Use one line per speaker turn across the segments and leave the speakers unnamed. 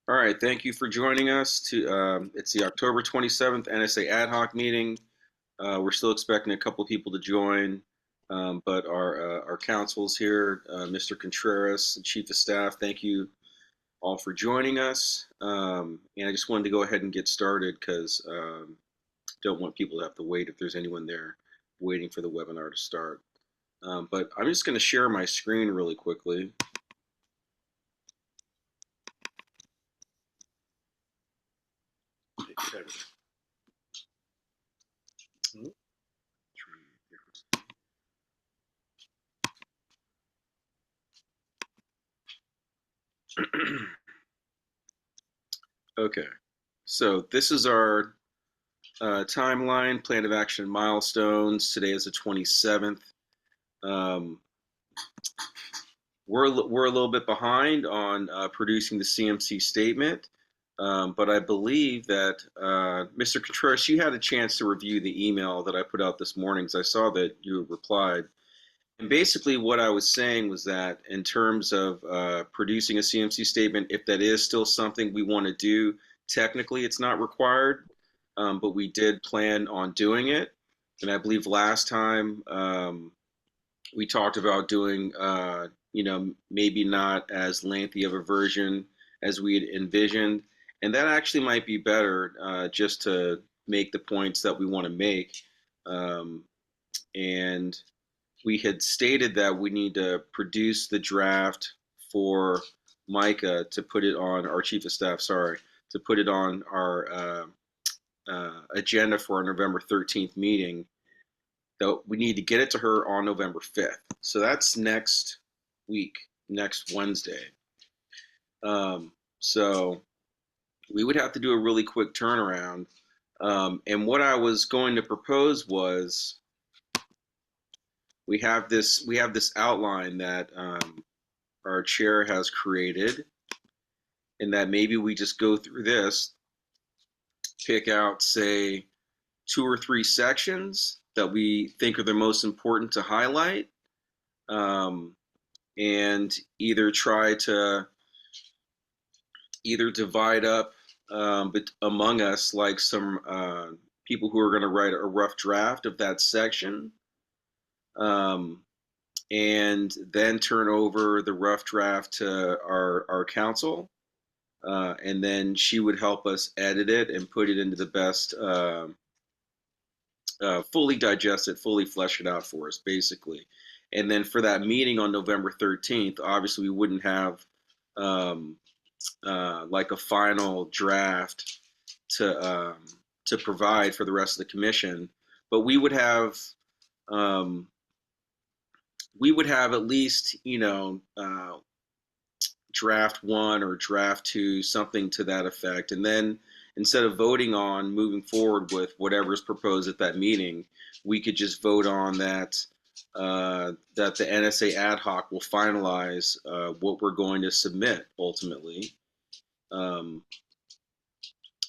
All right, thank you for joining us. It's the October 27th NSA Ad Hoc meeting. We're still expecting a couple of people to join, but our council's here, Mr. Contreras, the Chief of Staff. Thank you all for joining us. And I just wanted to go ahead and get started because don't want people to have to wait if there's anyone there waiting for the webinar to start. But I'm just going to share my screen really quickly. Okay, so this is our timeline, plan of action, milestones. Today is the 27th. Um, we're a little bit behind on producing the CMC statement, but I believe that Mr. Contreras, you had a chance to review the email that I put out this morning, because I saw that you replied. And basically, what I was saying was that in terms of producing a CMC statement, if that is still something we want to do, technically it's not required, but we did plan on doing it. And I believe last time we talked about doing, maybe not as lengthy of a version as we had envisioned. And that actually might be better just to make the points that we want to make. Um, and we had stated that we need to produce the draft for Micah to put it on our chief of staff, sorry, to put it on our agenda for our November 13th meeting. Though we need to get it to her on November 5th. So that's next week, next Wednesday. So we would have to do a really quick turnaround. And what I was going to propose was we have this outline that our chair has created, and that maybe we just go through this, pick out, say, 2 or 3 sections that we think are the most important to highlight, um, and either try to either divide up but among us, like some people who are going to write a rough draft of that section, um, and then turn over the rough draft to our council, and then she would help us edit it and put it into the best, fully digest it, fully flesh it out for us, basically. And then for that meeting on November 13th, obviously we wouldn't have um, like a final draft to provide for the rest of the commission, but um, we would have at least, draft one or draft two, something to that effect. And then instead of voting on moving forward with whatever's proposed at that meeting, we could just vote on that the NSA ad hoc will finalize what we're going to submit ultimately. Um,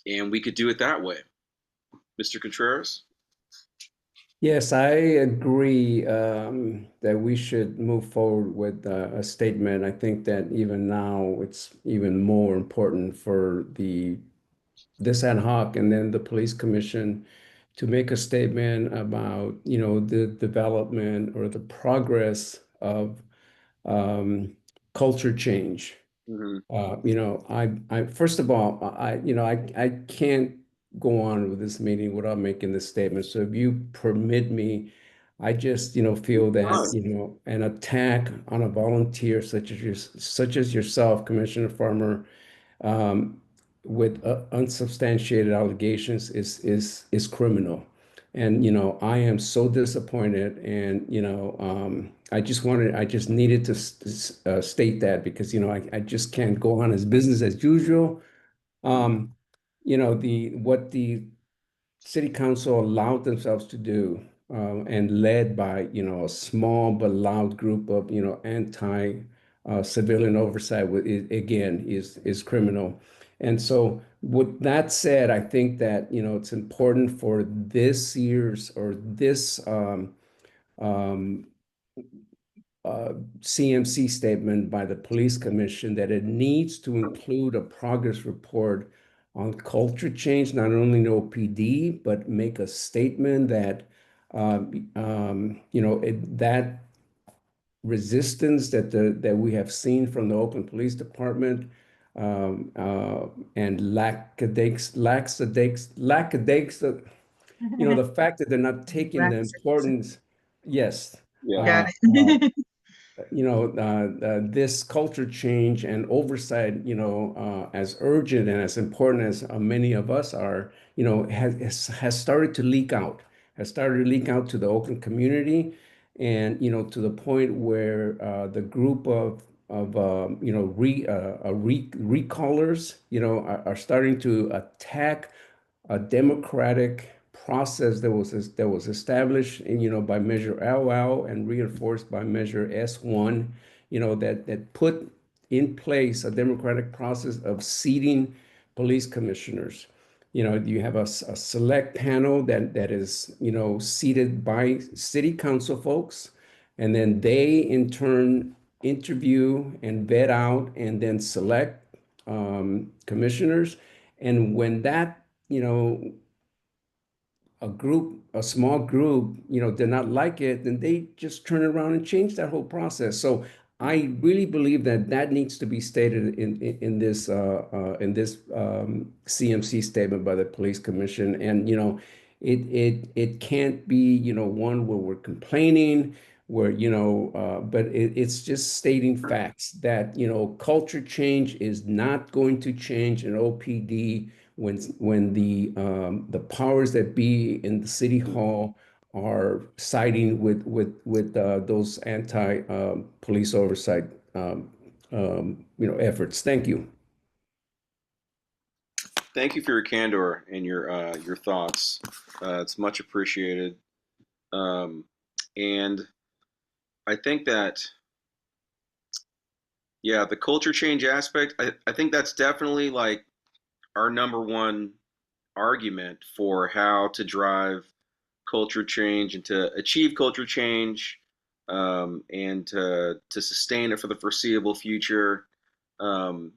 and we could do it that way. Mr. Contreras?
Yes, I agree that we should move forward with a statement. I think that even now it's even more important for this ad hoc and then the police commission to make a statement about, the development or the progress of culture change.
Mm-hmm.
I first of all, I can't go on with this meeting without making this statement. So if you permit me, I just, feel that, an attack on a volunteer such as yourself, Commissioner Farmer, um, with unsubstantiated allegations is criminal. And I am so disappointed, and I just needed to state that because I just can't go on as business as usual. Um, the what the city council allowed themselves to do, and led by, a small but loud group of, anti civilian oversight, again, is criminal. And so with that said, I think that, it's important for this year's or this um, CMC statement by the police commission that it needs to include a progress report on culture change, not only in OPD, but make a statement that that resistance that we have seen from the Oakland Police Department, and lackadaisical, the fact that they're not taking the importance. Yes.
Yeah.
Got
Uh,
it.
this culture change and oversight, as urgent and as important as many of us are, has started to leak out, to the Oakland community, and to the point where the group of recallers, are starting to attack a democratic process that was established, by Measure LL and reinforced by Measure S1, that put in place a democratic process of seating police commissioners. You have a select panel that is, seated by city council folks, and then they in turn interview and vet out and then select commissioners. And when that, a small group, did not like it, then they just turn around and change that whole process. So I really believe that needs to be stated in this CMC statement by the police commission. And it can't be one where we're complaining, where but it's just stating facts that culture change is not going to change in OPD when the powers that be in the city hall are siding with those anti police oversight efforts. Thank you.
Thank you for your candor and your thoughts. It's much appreciated. And I think that, yeah, the culture change aspect, I think that's definitely like our number one argument for how to drive culture change and to achieve culture change, and to sustain it for the foreseeable future. Um,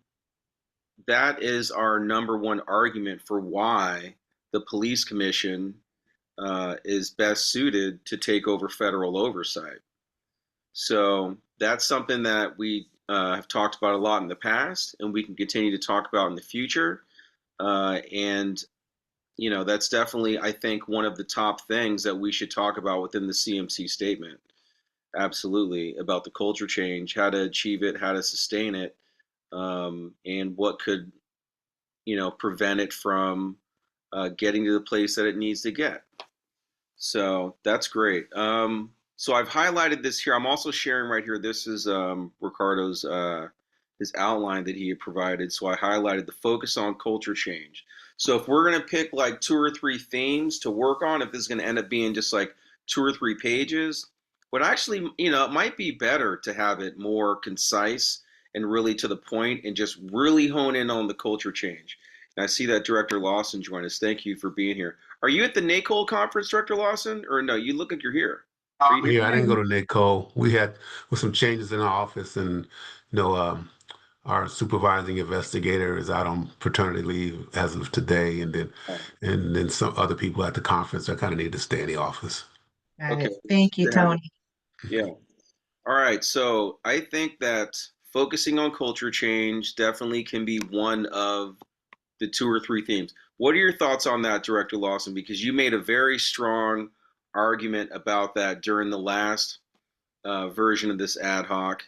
that is our number one argument for why the police commission is best suited to take over federal oversight. So that's something that we have talked about a lot in the past, and we can continue to talk about in the future. And that's definitely, I think, one of the top things that we should talk about within the CMC statement. Absolutely, about the culture change, how to achieve it, how to sustain it, and what could, prevent it from getting to the place that it needs to get. So that's great. So I've highlighted this here. I'm also sharing right here. This is Ricardo's his outline that he had provided. So I highlighted the focus on culture change. So if we're going to pick like two or three themes to work on, if this is going to end up being just like two or three pages, but actually, it might be better to have it more concise and really to the point and just really hone in on the culture change. And I see that Director Lawson joined us. Thank you for being here. Are you at the NACOL conference, Director Lawson? Or no, you look like you're here. Are you
I'm
here?
here. I didn't go to NACO. We had with some changes in our office, and our supervising investigator is out on paternity leave as of today, and then some other people at the conference. I kind of need to stay in the office.
Got
Okay.
it. Thank you,
Good to have
Tony.
you. Yeah. All right. So I think that focusing on culture change definitely can be one of the two or three themes. What are your thoughts on that, Director Lawson? Because you made a very strong argument about that during the last version of this ad hoc.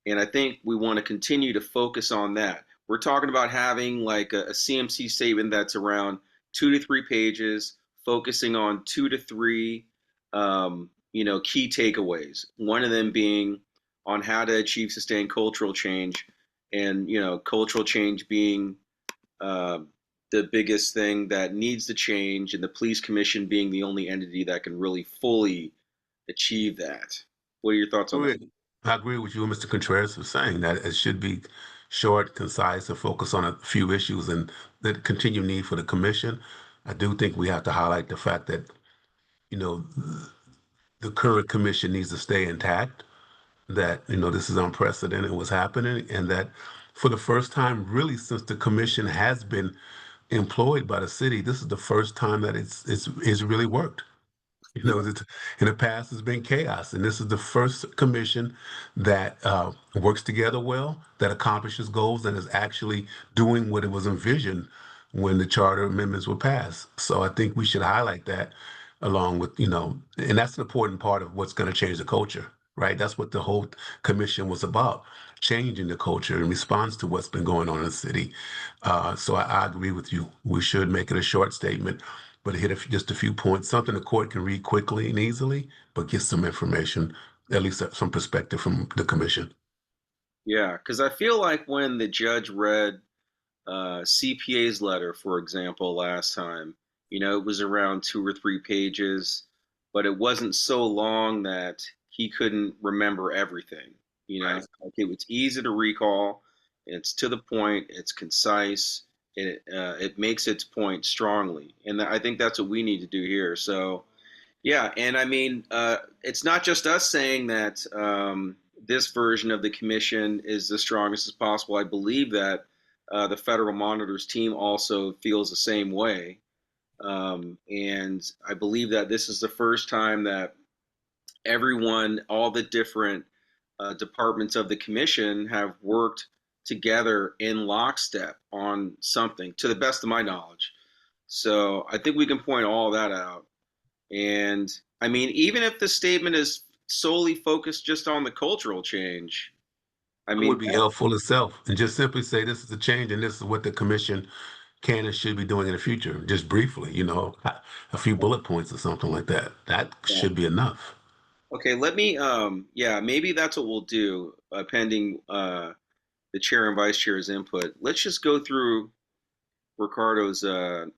And I think we want to continue to focus on that. We're talking about having like a CMC statement that's around 2 to 3 pages, focusing on 2 to 3, key takeaways. One of them being on how to achieve sustained cultural change, and cultural change being uh, the biggest thing that needs to change, and the police commission being the only entity that can really fully achieve that. What are your thoughts on that?
I agree with you, Mr. Contreras, for saying that it should be short, concise, and focus on a few issues, and the continued need for the commission. I do think we have to highlight the fact that, you know, the current commission needs to stay intact. that, this is unprecedented what's happening, and that for the first time, really, since the commission has been employed by the city, this is the first time that it's really worked. In the past, it's been chaos, and this is the first commission that works together well, that accomplishes goals, and is actually doing what it was envisioned when the charter amendments were passed. So I think we should highlight that, along with, and that's an important part of what's going to change the culture, right? That's what the whole commission was about, changing the culture in response to what's been going on in the city. So I agree with you. We should make it a short statement, but hit just a few points, something the court can read quickly and easily, but get some information, at least some perspective from the commission.
Yeah, because I feel like when the judge read CPA's letter, for example, last time, it was around 2 or 3 pages, but it wasn't so long that he couldn't remember everything.
Right.
Like it was easy to recall. It's to the point. It's concise. It makes its point strongly, and I think that's what we need to do here. So yeah, and I mean, it's not just us saying that this version of the commission is the strongest as possible. I believe that the federal monitors team also feels the same way. And I believe that this is the first time that everyone, all the different departments of the commission have worked together in lockstep on something, to the best of my knowledge. So I think we can point all that out. And I mean, even if the statement is solely focused just on the cultural change, I
It would
mean,
be helpful itself, and just simply say this is a change and this is what the commission can and should be doing in the future. Just briefly, a few bullet points or something like that. That
yeah.
should be enough.
Okay, let me, yeah, maybe that's what we'll do, pending the chair and vice chair's input. Let's just go through Ricardo's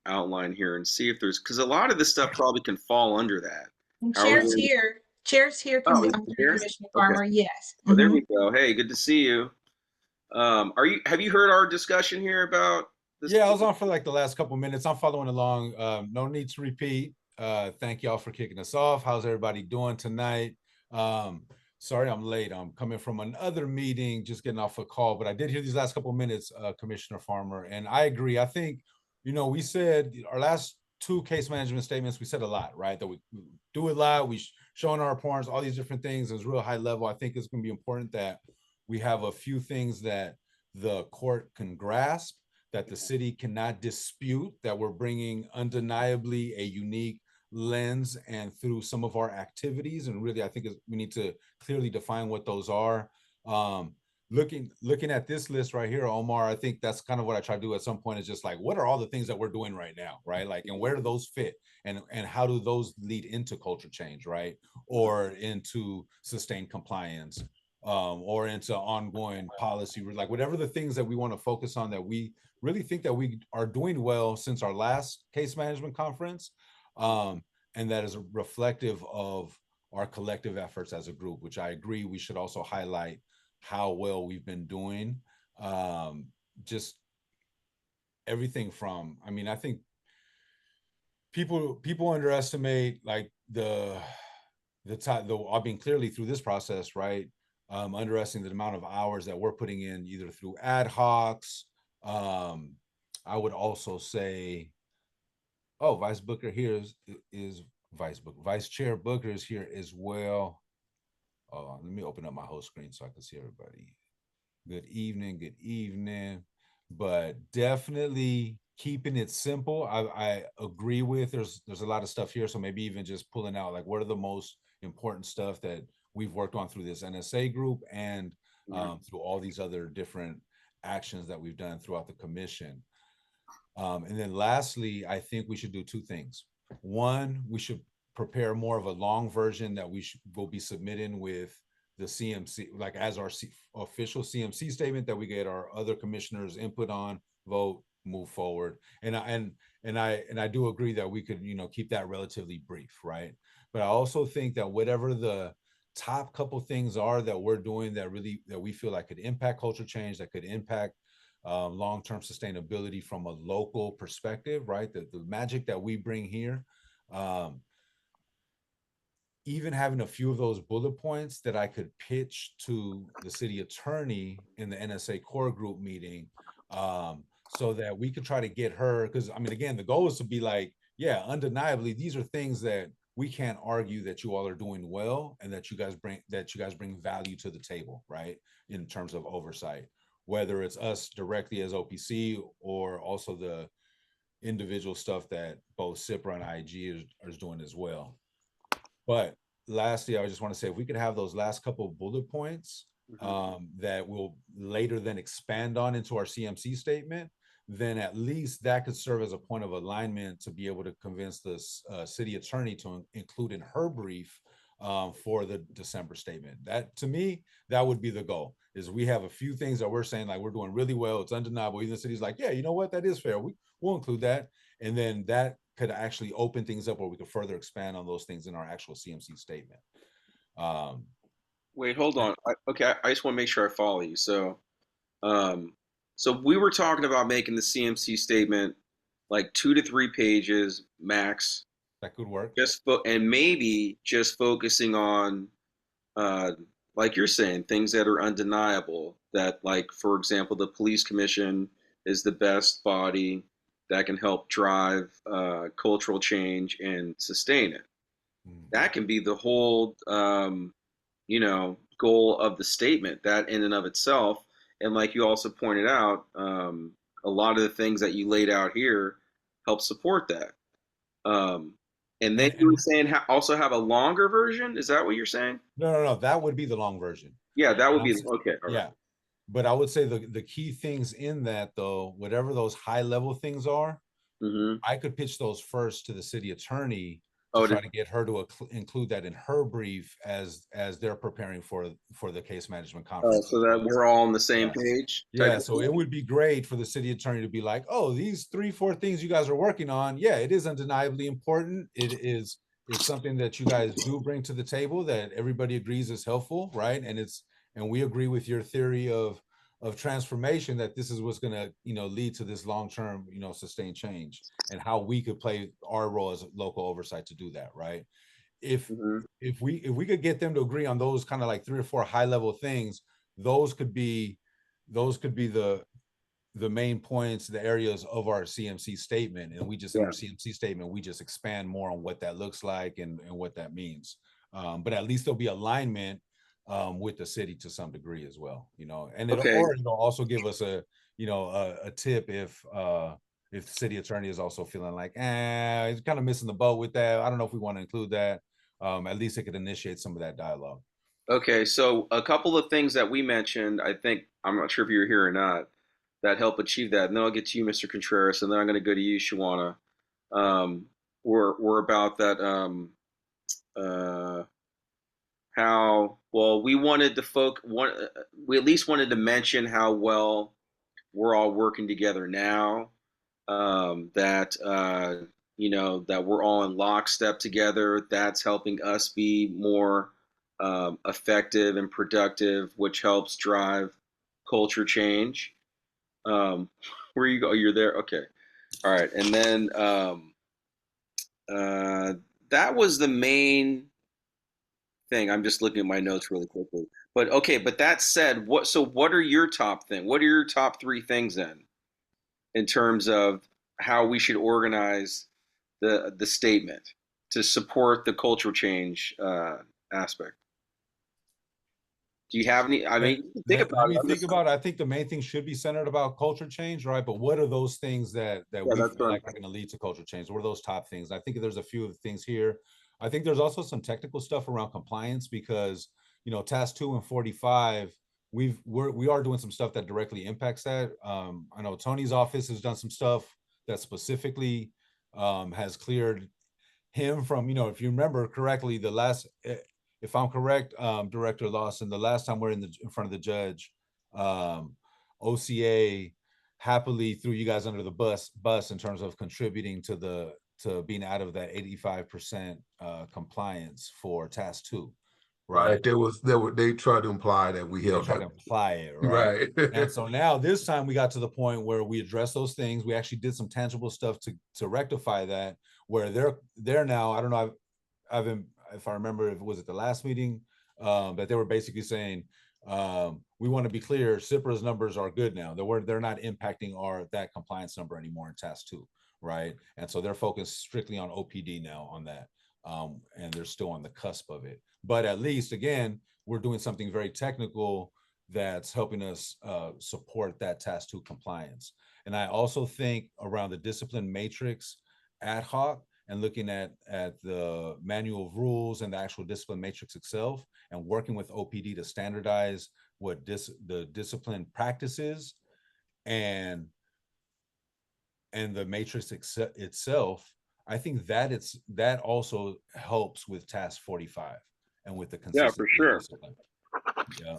outline here and see if there's, because a lot of this stuff probably can fall under that.
And
How are we
Chair's
gonna-
here. Chair's here,
Oh, is it here?
Commissioner
Okay.
Farmer, yes.
Oh, there we go. Hey, good to see you. Have you heard our discussion here about this?
Yeah, I was on for like the last couple minutes. I'm following along. No need to repeat. Thank y'all for kicking us off. How's everybody doing tonight? Sorry I'm late. I'm coming from another meeting, just getting off a call, but I did hear these last couple minutes, Commissioner Farmer, and I agree. I think, we said our last two case management statements, we said a lot, right? That we do a lot. We showing our reports, all these different things. It was real high level. I think it's going to be important that we have a few things that the court can grasp, that the city cannot dispute, that we're bringing undeniably a unique lens and through some of our activities. And really, I think we need to clearly define what those are. Looking at this list right here, Omar, I think that's kind of what I try to do at some point, is just like, what are all the things that we're doing right now, right? Like, and where do those fit? And how do those lead into culture change, right? Or into sustained compliance, or into ongoing policy, like whatever the things that we want to focus on, that we really think that we are doing well since our last case management conference. And that is reflective of our collective efforts as a group, which I agree we should also highlight how well we've been doing. Just everything from, I mean, I think people underestimate like I've been clearly through this process, right? Underestimating the amount of hours that we're putting in, either through ad hocs. I would also say, oh, Vice Booker here is Vice Chair Booker is here as well. Let me open up my whole screen so I can see everybody. Good evening, good evening. But definitely keeping it simple. I agree with, there's a lot of stuff here. So maybe even just pulling out like, what are the most important stuff that we've worked on through this NSA group and through all these other different actions that we've done throughout the commission. And then lastly, I think we should do two things. One, we should prepare more of a long version that will be submitting with the CMC, like as our official CMC statement that we get our other commissioners input on, vote, move forward. And I do agree that we could, keep that relatively brief, right? But I also think that whatever the top couple things are that we're doing that we feel like could impact culture change, that could impact long-term sustainability from a local perspective, right? The magic that we bring here. even having a few of those bullet points that I could pitch to the city attorney in the NSA core group meeting, so that we could try to get her, because I mean, again, the goal is to be like, yeah, undeniably, these are things that we can't argue that you all are doing well and that you guys bring value to the table, right? In terms of oversight, whether it's us directly as OPC or also the individual stuff that both CIPRA and IG is doing as well. But lastly, I just want to say, if we could have those last couple of bullet points that we'll later then expand on into our CMC statement, then at least that could serve as a point of alignment to be able to convince the city attorney to include in her brief for the December statement. That, to me, that would be the goal, is we have a few things that we're saying, like, we're doing really well, it's undeniable. Even the city's like, yeah, you know what, that is fair. We'll include that. And then that could actually open things up where we could further expand on those things in our actual CMC statement.
Wait, hold on. Okay, I just want to make sure I follow you. So we were talking about making the CMC statement like 2 to 3 pages max.
That could work.
And maybe just focusing on, like you're saying, things that are undeniable. That, like, for example, the police commission is the best body that can help drive cultural change and sustain it. That can be the whole, goal of the statement, that in and of itself. And like you also pointed out, a lot of the things that you laid out here help support that. And then you were saying also have a longer version. Is that what you're saying?
No. That would be the long version.
Yeah, that would be okay. All right.
Yeah, but I would say the key things in that, though, whatever those high level things are, I could pitch those first to the city attorney to try to get her to include that in her brief as they're preparing for the case management conference.
So that we're all on the same page.
Yeah, so it would be great for the city attorney to be like, oh, these 3-4 things you guys are working on, yeah, it is undeniably important. It's something that you guys do bring to the table that everybody agrees is helpful, right? And we agree with your theory of transformation, that this is what's going to lead to this long-term sustained change, and how we could play our role as local oversight to do that, right? If we could get them to agree on those kind of like 3 or 4 high-level things, those could be the main points, the areas of our CMC statement. And we just in our CMC statement, we just expand more on what that looks like and what that means. But at least there'll be alignment with the city to some degree as well, and it'll also give us a tip if the city attorney is also feeling like, he's kind of missing the boat with that. I don't know if we want to include that. At least it could initiate some of that dialogue.
Okay, so a couple of things that we mentioned, I'm not sure if you're here or not, that help achieve that. And then I'll get to you, Mr. Contreras, and then I'm going to go to you, Shawana. We're about that, how well we wanted to we at least wanted to mention how well we're all working together now, that that we're all in lockstep together. That's helping us be more effective and productive, which helps drive culture change. Where you go? You're there. Okay. All right. And then that was the main thing. I'm just looking at my notes really quickly. But okay. But that said, what are your top thing? What are your top 3 things then, in terms of how we should organize the statement to support the cultural change aspect? Do you have any? I mean, think about it.
I think the main thing should be centered about culture change, right? But what are those things that we feel like are going to lead to culture change? What are those top things? I think there's a few of the things here. I think there's also some technical stuff around compliance, because task 2 and 45, we are doing some stuff that directly impacts that. I know Tony's office has done some stuff that specifically has cleared him from, if you remember correctly, if I'm correct, Director Lawson, the last time we're in front of the judge, OCA happily threw you guys under the bus in terms of contributing to being out of that 85% compliance for task 2. Right.
They tried to imply that we held.
They tried to imply it, right? And so now this time we got to the point where we addressed those things. We actually did some tangible stuff to rectify that. Where they're now, I don't know, if I remember, if it was at the last meeting, that they were basically saying, we want to be clear, CIPRA's numbers are good now. They're not impacting that compliance number anymore in task 2, right? And so they're focused strictly on OPD now on that. And they're still on the cusp of it. But at least, again, we're doing something very technical that's helping us support that task 2 compliance. And I also think around the discipline matrix ad hoc and looking at the manual of rules and the actual discipline matrix itself and working with OPD to standardize what the discipline practices and the matrix itself, I think that also helps with task 45 and with the consistency.
Yeah, for sure.
Discipline. Yeah.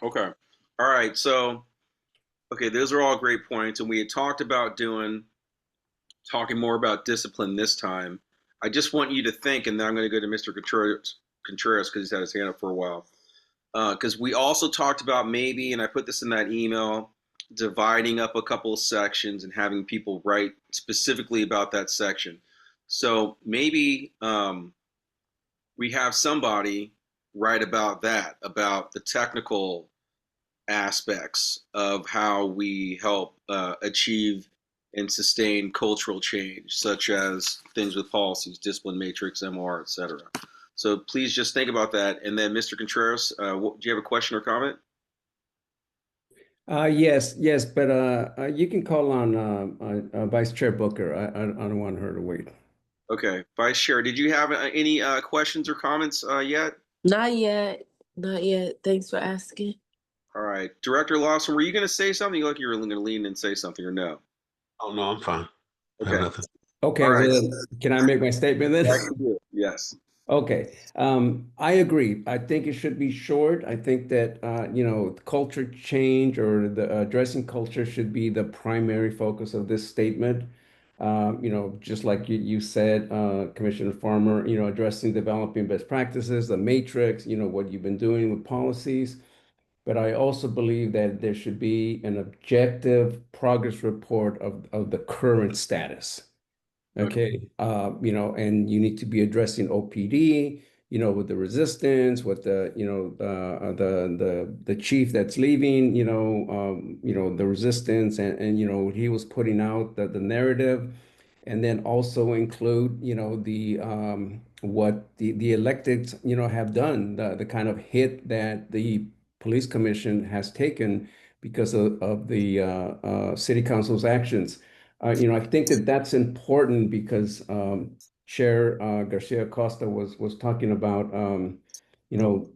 Okay. All right. So, okay, those are all great points, and we had talked about talking more about discipline this time. I just want you to think, and then I'm going to go to Mr. Contreras because he's had his hand up for a while. Because we also talked about maybe, and I put this in that email, dividing up a couple of sections and having people write specifically about that section. So maybe we have somebody write about that, about the technical aspects of how we help achieve and sustain cultural change, such as things with policies, discipline matrix, MR, etc. So please just think about that. And then, Mr. Contreras, do you have a question or comment?
Yes, but you can call on Vice Chair Booker. I don't want her to wait.
Okay, Vice Chair, did you have any questions or comments yet?
Not yet. Not yet. Thanks for asking.
All right, Director Lawson, were you going to say something? You look like you were going to lean in and say something, or no?
Oh, no, I'm fine. I have
Okay.
nothing.
Okay,
All right.
well, then, can I make my statement then?
I can do it. Yes.
Okay, I agree. I think it should be short. I think that culture change or the addressing culture should be the primary focus of this statement. Just like you said, Commissioner Farmer, addressing developing best practices, the matrix, what you've been doing with policies. But I also believe that there should be an objective progress report of the current status. Okay, and you need to be addressing OPD, with the resistance, with the chief that's leaving, the resistance, and he was putting out the narrative, and then also include, what the electeds, have done, the kind of hit that the police commission has taken because of the city council's actions. I think that that's important because Chair Garcia Costa was talking about you know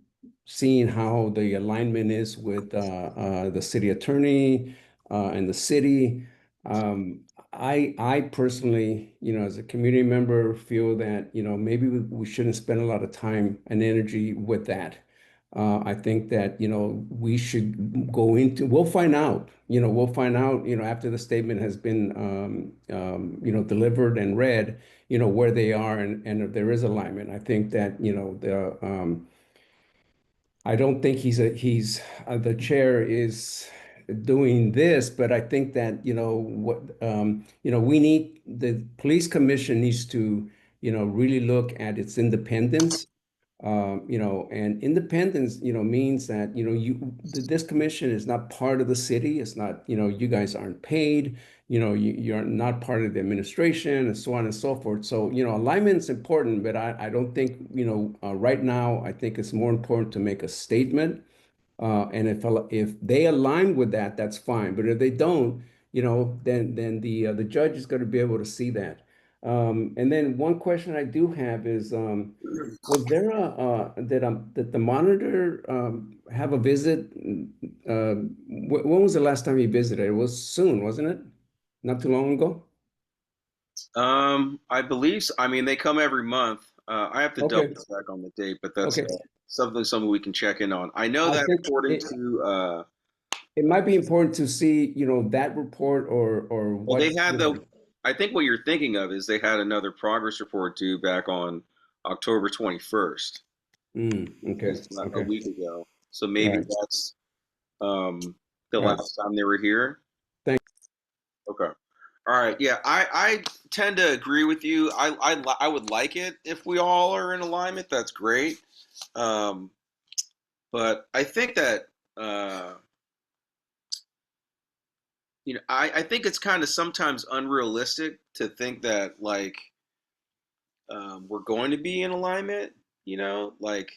seeing how the alignment is with the city attorney and the city. I personally, as a community member, feel that maybe we shouldn't spend a lot of time and energy with that. I think that, we should go into, we'll find out, after the statement has been, delivered and read, where they are and if there is alignment. I think that, I don't think the chair is doing this, but I think that, the police commission needs to, really look at its independence. And independence, means that, this commission is not part of the city. It's not, you guys aren't paid, you're not part of the administration and so on and so forth. So, alignment's important, but I don't think, right now, I think it's more important to make a statement. And if they align with that, that's fine. But if they don't, then the judge is going to be able to see that. And then one question I do have is, was there did the monitor have a visit? When was the last time he visited? It was soon, wasn't it? Not too long ago?
I believe so. I mean, they come every month. I have to
Okay.
double check on the date, but that's
Okay.
something we can check in on. I know
I
that
think
according to
it might be important to see, that report or
well,
what,
they had I think what you're thinking of is they had another progress report due back on October 21st,
okay,
a
okay.
week ago. So
All
maybe
right.
that's the
All right.
last time they were here.
Thank
Okay. All right. Yeah, I tend to agree with you. I would like it if we all are in alignment. That's great. Um, but I think that uh, I think it's kind of sometimes unrealistic to think that like we're going to be in alignment. Like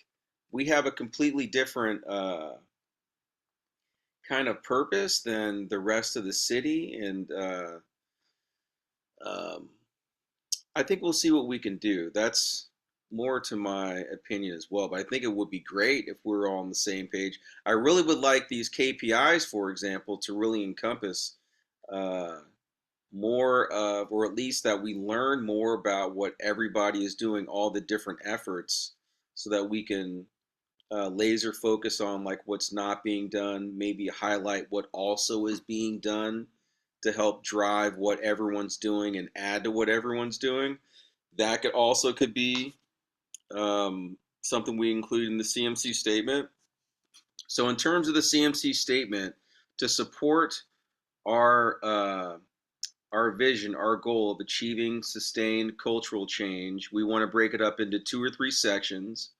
we have a completely different kind of purpose than the rest of the city, and um, I think we'll see what we can do. That's more to my opinion as well. But I think it would be great if we're all on the same page. I really would like these KPIs, for example, to really encompass uh, more of, or at least that we learn more about what everybody is doing, all the different efforts, so that we can laser focus on like what's not being done, maybe highlight what also is being done to help drive what everyone's doing and add to what everyone's doing. That could be something we include in the CMC statement. So in terms of the CMC statement, to support our our vision, our goal of achieving sustained cultural change, we want to break it up into 2 or 3 sections.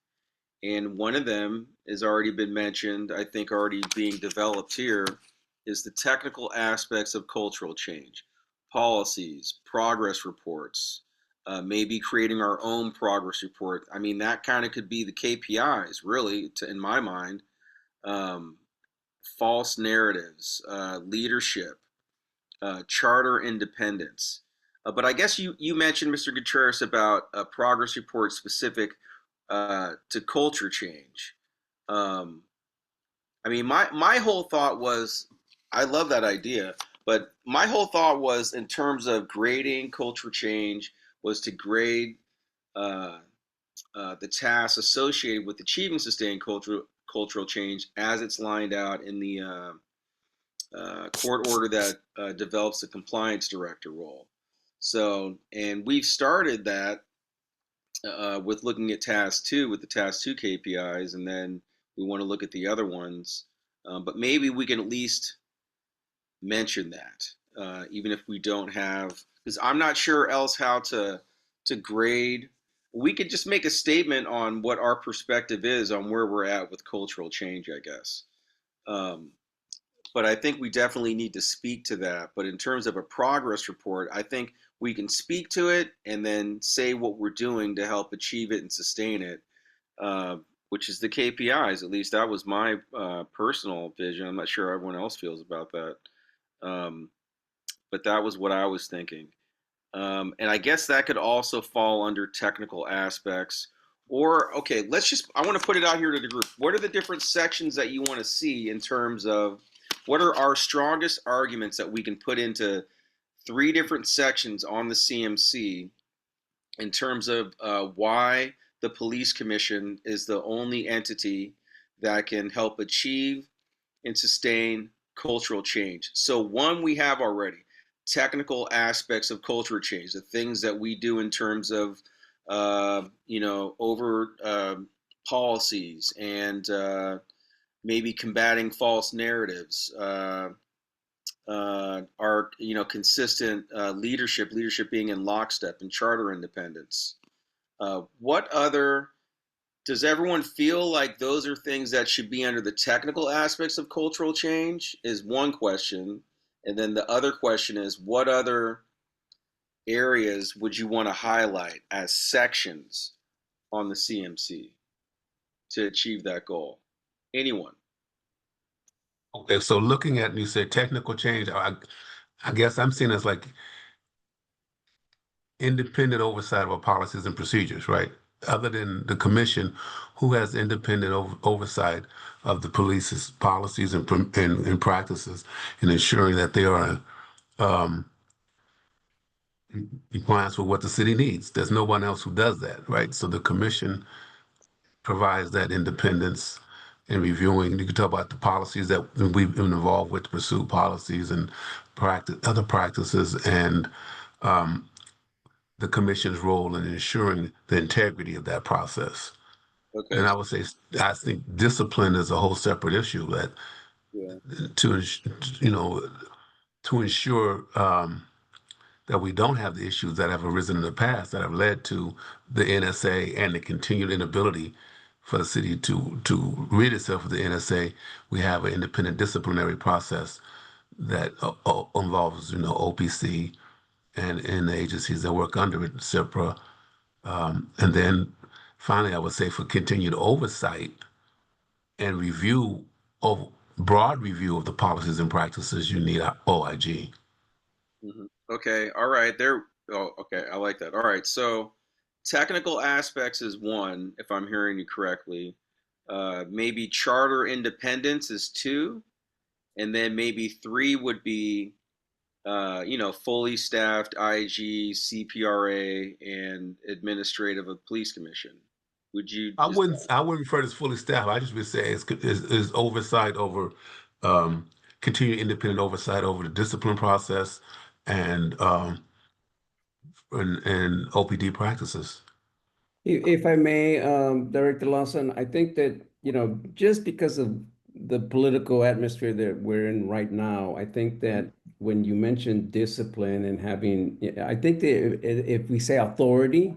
And one of them has already been mentioned, I think already being developed here, is the technical aspects of cultural change, policies, progress reports, maybe creating our own progress report. I mean, that kind of could be the KPIs, really, in my mind. Um, False narratives, leadership, charter independence. But I guess you mentioned, Mr. Gutierrez, about a progress report specific to culture change. Um, I mean, my whole thought was, I love that idea, but my whole thought was in terms of grading culture change was to grade uh, the tasks associated with achieving sustained cultural change as it's lined out in the court order that develops the compliance director role. So, and we've started that with looking at task two with the task two KPIs, and then we want to look at the other ones. But maybe we can at least mention that, even if we don't have, because I'm not sure else how to grade. We could just make a statement on what our perspective is on where we're at with cultural change, I guess. Um, but I think we definitely need to speak to that. But in terms of a progress report, I think we can speak to it and then say what we're doing to help achieve it and sustain it, uh, which is the KPIs. At least that was my personal vision. I'm not sure how everyone else feels about that. Um, but that was what I was thinking. And I guess that could also fall under technical aspects. Or, okay, I want to put it out here to the group. What are the different sections that you want to see in terms of what are our strongest arguments that we can put into 3 different sections on the CMC in terms of why the police commission is the only entity that can help achieve and sustain cultural change. So, one, we have already technical aspects of culture change, the things that we do in terms of, over policies and maybe combating false narratives. Our consistent leadership being in lockstep and charter independence. What other does everyone feel like those are things that should be under the technical aspects of cultural change? Is one question. And then the other question is what other areas would you want to highlight as sections on the CMC to achieve that goal? Anyone?
Okay, so looking at, you said technical change, I guess I'm seeing as like independent oversight of our policies and procedures, right? Other than the commission, who has independent oversight of the police's policies and practices and ensuring that they are um, in compliance with what the city needs? There's no one else who does that, right? So the commission provides that independence in reviewing. You can talk about the policies that we've been involved with to pursue policies and other practices, and the commission's role in ensuring the integrity of that process.
Okay.
And I would say, I think discipline is a whole separate issue that
Yeah.
to, you know, to ensure that we don't have the issues that have arisen in the past that have led to the NSA and the continued inability for the city to rid itself of the NSA. We have an independent disciplinary process that involves, OPC and the agencies that work under it, CIPRA. And then finally, I would say for continued oversight and review of broad review of the policies and practices, you need a OIG.
Okay, all right. Oh, okay, I like that. All right, so technical aspects is one, if I'm hearing you correctly. Maybe charter independence is two, and then maybe three would be, fully staffed IG, CPRA, and administrative of police commission. Would you?
I wouldn't refer to as fully staffed. I just would say is oversight over continued independent oversight over the discipline process and and OPD practices.
If I may, Director Lawson, I think that, just because of the political atmosphere that we're in right now, I think that when you mention discipline and having, I think that if we say authority,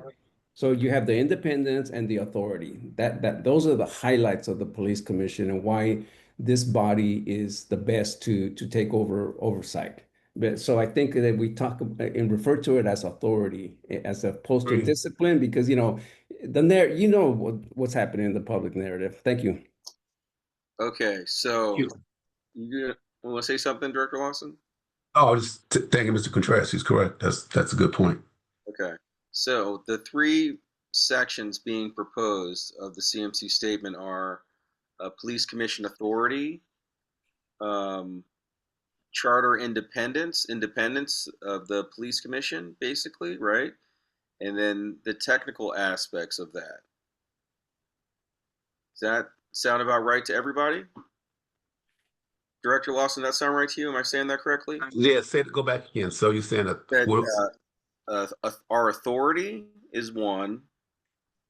so you have the independence and the authority. Those are the highlights of the police commission and why this body is the best to take over oversight. But so I think that we talk and refer to it as authority as opposed to discipline, because what's happening in the public narrative. Thank you.
Okay, so you want to say something, Director Lawson?
Oh, just thank you, Mr. Contreras. He's correct. That's a good point.
Okay, so the three sections being proposed of the CMC statement are police commission authority, charter independence of the police commission, basically, right? And then the technical aspects of that. Does that sound about right to everybody? Director Lawson, that sound right to you? Am I saying that correctly?
Yeah, go back again. So you're saying
That our authority is one.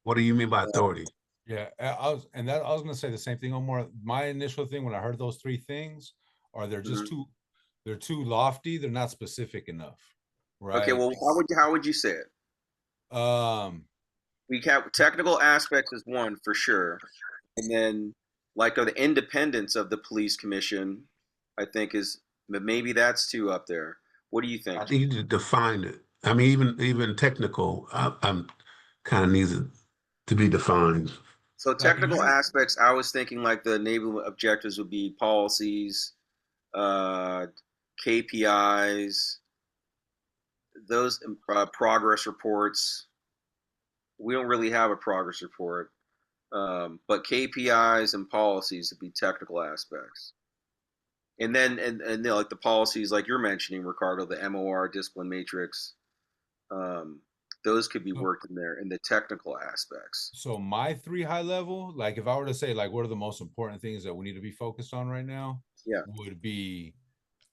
What do you mean by authority?
Yeah, I was going to say the same thing, Omar. My initial thing when I heard those three things are they're just they're too lofty. They're not specific enough, right?
Okay, well, how would you say it? We have technical aspects is one for sure, and then like the independence of the police commission, I think maybe that's two up there. What do you think?
I think you need to define it. I mean, even technical, I'm kind of needs it to be defined.
So technical aspects, I was thinking like the enablement objectives would be policies, KPIs, those progress reports. We don't really have a progress report, but KPIs and policies would be technical aspects. And then like the policies, like you're mentioning, Ricardo, the MOR discipline matrix, those could be worked in there in the technical aspects.
So my three high level, like if I were to say like what are the most important things that we need to be focused on right now, would be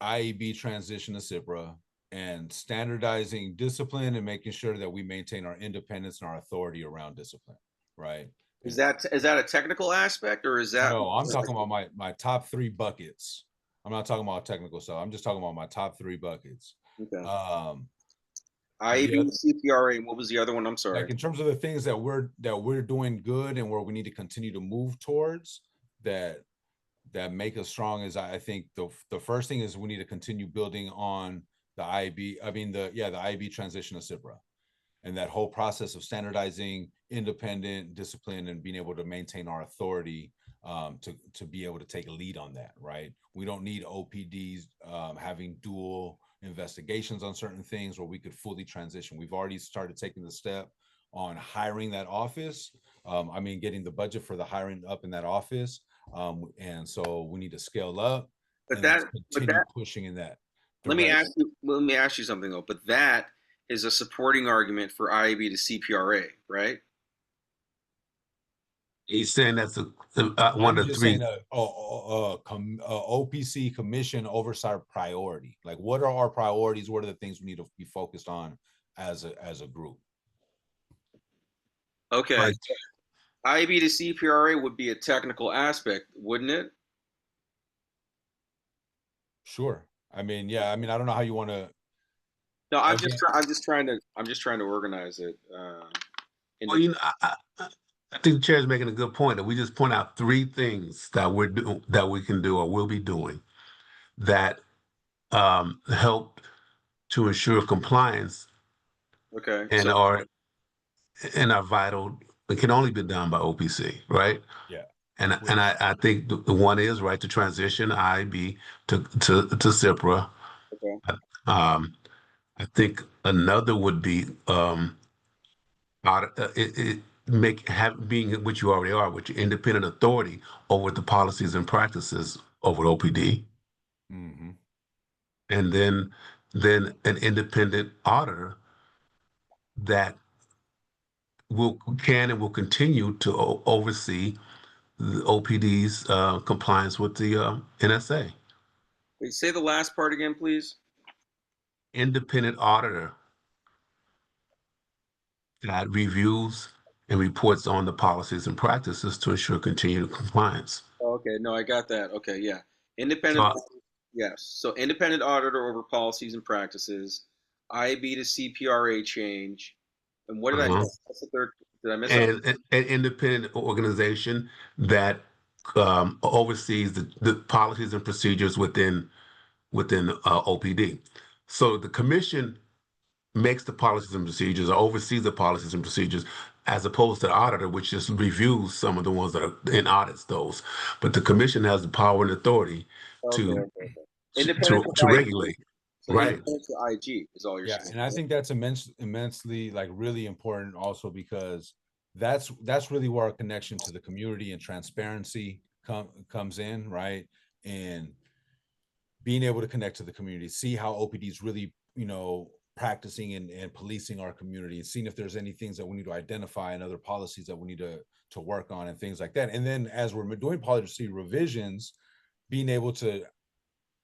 IEB transition to CIPRA and standardizing discipline and making sure that we maintain our independence and our authority around discipline, right?
Is that a technical aspect, or is that?
No, I'm talking about my top three buckets. I'm not talking about technical stuff. I'm just talking about my top three buckets.
Okay. IEB, CPRA, and what was the other one? I'm sorry.
Like in terms of the things that we're doing good and where we need to continue to move towards that make us strong is I think the first thing is we need to continue building on the IEB. I mean the IEB transition to CIPRA, and that whole process of standardizing independent discipline and being able to maintain our authority to be able to take a lead on that, right? We don't need OPDs having dual investigations on certain things where we could fully transition. We've already started taking the step on hiring that office. Getting the budget for the hiring up in that office. And so we need to scale up continue pushing in that direction.
Let me ask you something though, but that is a supporting argument for IEB to CPRA, right?
He's saying that's one of the three.
OPC commission oversight priority. Like, what are our priorities? What are the things we need to be focused on as a group?
Okay, right. IEB to CPRA would be a technical aspect, wouldn't it?
Sure. I don't know how you want to.
No,
Again,
I'm just trying to organize it.
Well, I think the chair is making a good point that we just point out three things that that we can do or will be doing that help to ensure compliance
Okay,
and
so
are vital. It can only be done by OPC, right?
yeah,
And I think the one is right to transition IB to CIPRA.
okay.
Um, I think another would be being what you already are, which independent authority over the policies and practices over OPD,
mm-hmm.
and then an independent auditor that can and will continue to oversee the OPD's compliance with the NSA.
Wait, say the last part again, please.
Independent auditor that reviews and reports on the policies and practices to ensure continued compliance.
Oh, okay, no, I got that. Okay, yeah.
So,
Independent, yes. So independent auditor over policies and practices, IAB to CPRA change. And what did I
uh-huh.
miss? What's the third? Did I miss something?
And an independent organization that oversees the policies and procedures within OPD. So the commission makes the policies and procedures or oversees the policies and procedures as opposed to the auditor, which just reviews some of the ones that are in audits those. But the commission has the power and authority
Okay,
to
okay, okay. Independent to
to
IG.
regulate,
So
right?
independent to IG is all you're
Yeah,
saying.
and I think that's immensely like really important also because that's really where our connection to the community and transparency comes in, right? And being able to connect to the community, see how OPD is really, practicing and policing our community and seeing if there's any things that we need to identify and other policies that we need to work on and things like that. And then as we're doing policy revisions, being able to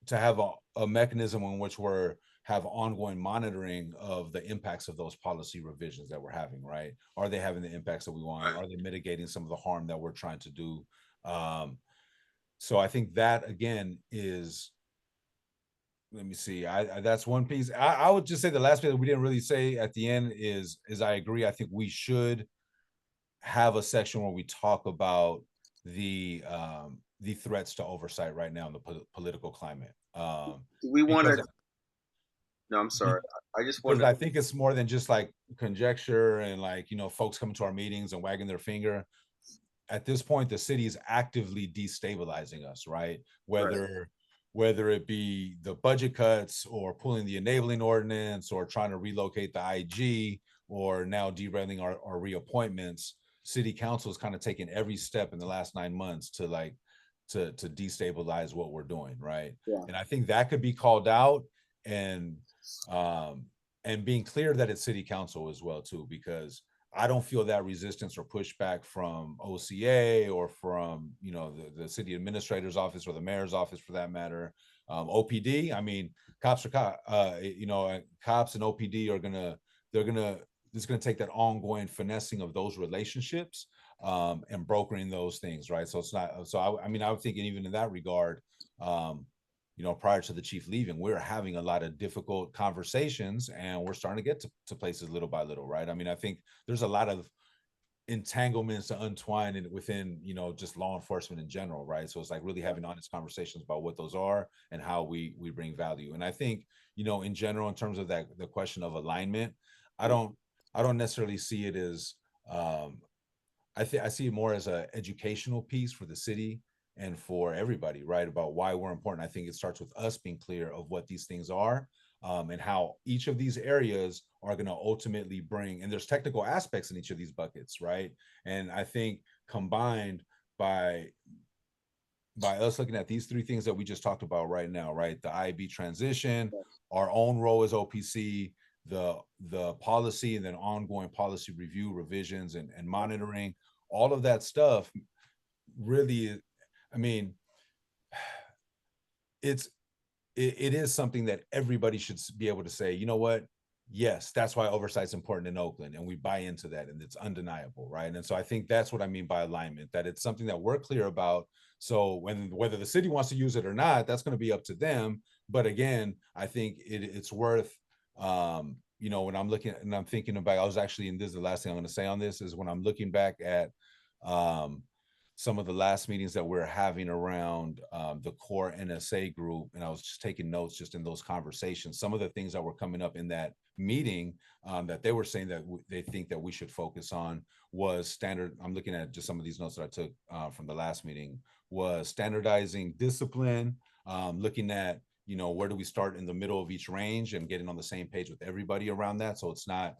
have a mechanism in which we're have ongoing monitoring of the impacts of those policy revisions that we're having, right? Are they having the impacts that we want? Are they mitigating some of the harm that we're trying to do? So I think that again is, let me see, I that's one piece. I would just say the last bit that we didn't really say at the end is I agree. I think we should have a section where we talk about the threats to oversight right now in the political climate.
Do we want
Because
to? No, I'm sorry. I just
because
wanted.
I think it's more than just like conjecture and like, folks coming to our meetings and wagging their finger. At this point, the city is actively destabilizing us, right?
Right.
Whether it be the budget cuts or pulling the enabling ordinance or trying to relocate the IG or now derailing our reappointments, city council has kind of taken every step in the last 9 months to like to destabilize what we're doing, right?
Yeah.
And I think that could be called out and um and being clear that it's city council as well too, because I don't feel that resistance or pushback from OCA or from the city administrator's office or the mayor's office for that matter. OPD, I mean, cops are cops and OPD are it's gonna take that ongoing finessing of those relationships and brokering those things, right? So it's not. So I mean, I would think even in that regard, prior to the chief leaving, we're having a lot of difficult conversations and we're starting to get to places little by little, right? I mean, I think there's a lot of entanglements to untwine within, just law enforcement in general, right? So it's like really having honest conversations about what those are and how we bring value. And I think, in general, in terms of the question of alignment, I don't necessarily see it as I see it more as an educational piece for the city and for everybody, right? About why we're important. I think it starts with us being clear of what these things are and how each of these areas are going to ultimately bring, and there's technical aspects in each of these buckets, right? And I think combined by us looking at these three things that we just talked about right now, right? The IB transition, our own role as OPC, the policy, and then ongoing policy review, revisions, and monitoring, all of that stuff really, I mean, it is something that everybody should be able to say, you know what? Yes, that's why oversight's important in Oakland, and we buy into that, and it's undeniable, right? And so I think that's what I mean by alignment, that it's something that we're clear about. So whether the city wants to use it or not, that's going to be up to them. But again, I think it's worth You know, when I'm looking and I'm thinking about, I was actually, and this is the last thing I'm going to say on this, is when I'm looking back at some of the last meetings that we're having around the core NSA group, and I was just taking notes just in those conversations, some of the things that were coming up in that meeting that they were saying that they think that we should focus on was standard. I'm looking at just some of these notes that I took from the last meeting, was standardizing discipline, looking at, you know, where do we start in the middle of each range and getting on the same page with everybody around that, so it's not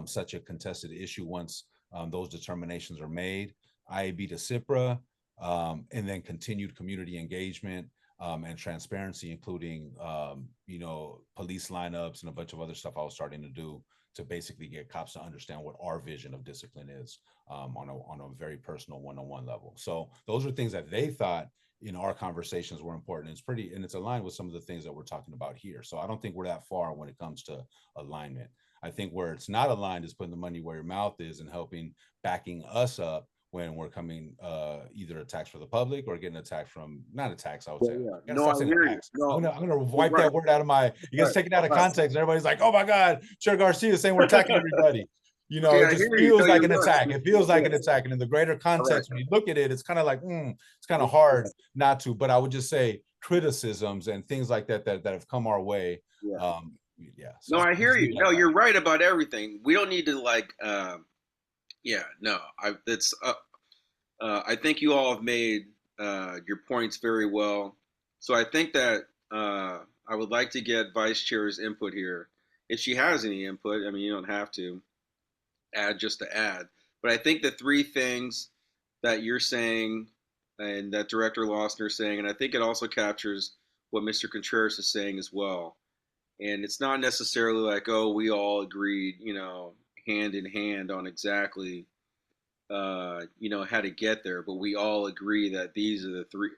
such a contested issue once those determinations are made. IAB to CIPRA, and then continued community engagement and transparency, including you know, police lineups and a bunch of other stuff I was starting to do to basically get cops to understand what our vision of discipline is on a very personal one-on-one level. So those are things that they thought in our conversations were important. It's pretty, and it's aligned with some of the things that we're talking about here. So I don't think we're that far when it comes to alignment. I think where it's not aligned is putting the money where your mouth is and helping, backing us up when we're coming either attacks for the public or getting attacked from, not attacks, I would say.
Yeah.
I
No,
start
I
saying
hear you.
attacks.
No,
I'm gonna wipe
right.
that word out of my, you guys
Right.
take it out of
Right.
context and everybody's like, oh my God, Chair Garcia is saying we're attacking everybody. You know,
Okay,
it
I
just
hear you.
feels
No,
like
you're
an
right.
attack. It feels like
Yeah.
an attack. And in the greater
Correct.
context, when you look at it, it's kind of like, it's kind of hard not to, but I would just say criticisms and things like that that have come our way.
Yeah.
Yeah. So
No, I
I'll
hear
just leave
you.
it
No,
like that.
you're right about everything. We don't need to like yeah, no. I think you all have made your points very well. So I think that I would like to get Vice Chair's input here. If she has any input, I mean, you don't have to add just to add. But I think the three things that you're saying and that Director Losner is saying, and I think it also captures what Mr. Contreras is saying as well. And it's not necessarily like, oh, we all agreed, you know, hand in hand on exactly you know, how to get there, but we all agree that these are the three,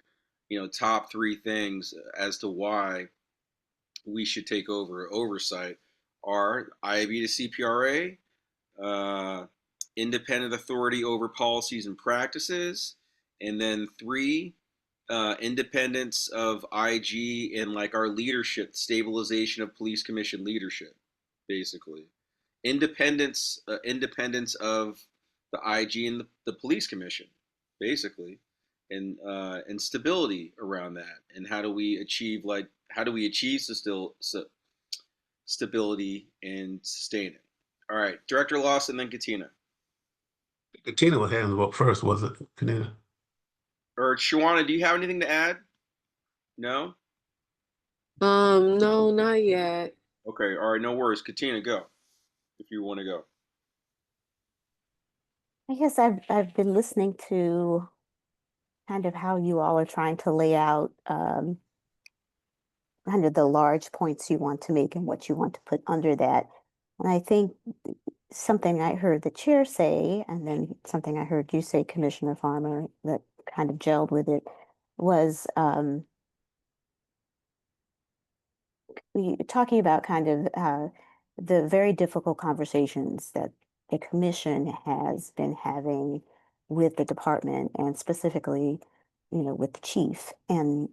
you know, top three things as to why we should take over oversight are IAB to CPRA, independent authority over policies and practices, and then three, independence of IG and like our leadership, stabilization of police commission leadership, basically independence of the IG and the police commission, basically, and stability around that. And how do we achieve stability and sustain it? All right, Director Lawson, then Katina.
Katina was hand up first, was it, Katina?
Or Shawana, do you have anything to add? No?
No, not yet.
Okay, all right, no worries. Katina, go if you want to go.
I guess I've been listening to kind of how you all are trying to lay out kind of the large points you want to make and what you want to put under that. And I think something I heard the chair say, and then something I heard you say, Commissioner Farmer, that kind of gelled with it, was talking about kind of the very difficult conversations that the commission has been having with the department and specifically, you know, with the chief. And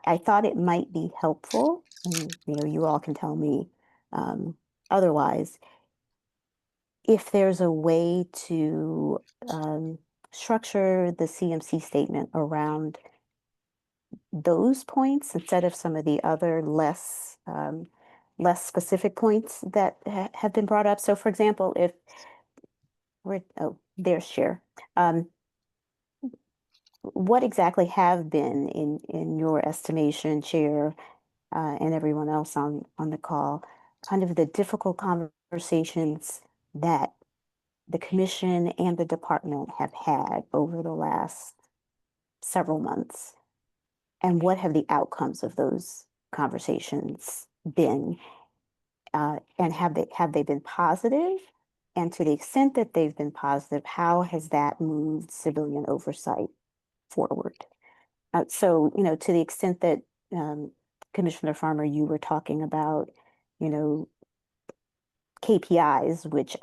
I thought it might be helpful, and you know, you all can tell me otherwise, if there's a way to structure the CMC statement around those points instead of some of the other less specific points that have been brought up. So, for example, if we're there's Chair. What exactly have been, in your estimation, Chair, and everyone else on the call, kind of the difficult conversations that the commission and the department have had over the last several months? And what have the outcomes of those conversations been? And have they been positive? And to the extent that they've been positive, how has that moved civilian oversight forward? So, you know, to the extent that Commissioner Farmer, you were talking about, you know, KPIs, which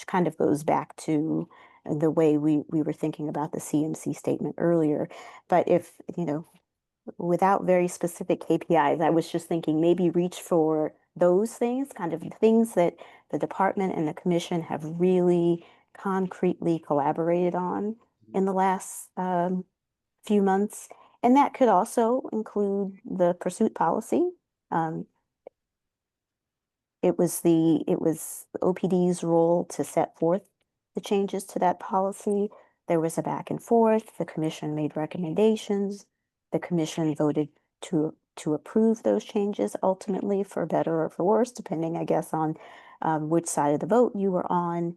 kind of goes back to the way we were thinking about the CMC statement earlier. But if, you know, without very specific KPIs, I was just thinking maybe reach for those things, kind of the things that the department and the commission have really concretely collaborated on in the last few months. And that could also include the pursuit policy. Um, it was the OPD's role to set forth the changes to that policy. There was a back and forth. The commission made recommendations. The commission voted to approve those changes ultimately, for better or for worse, depending, I guess, on which side of the vote you were on.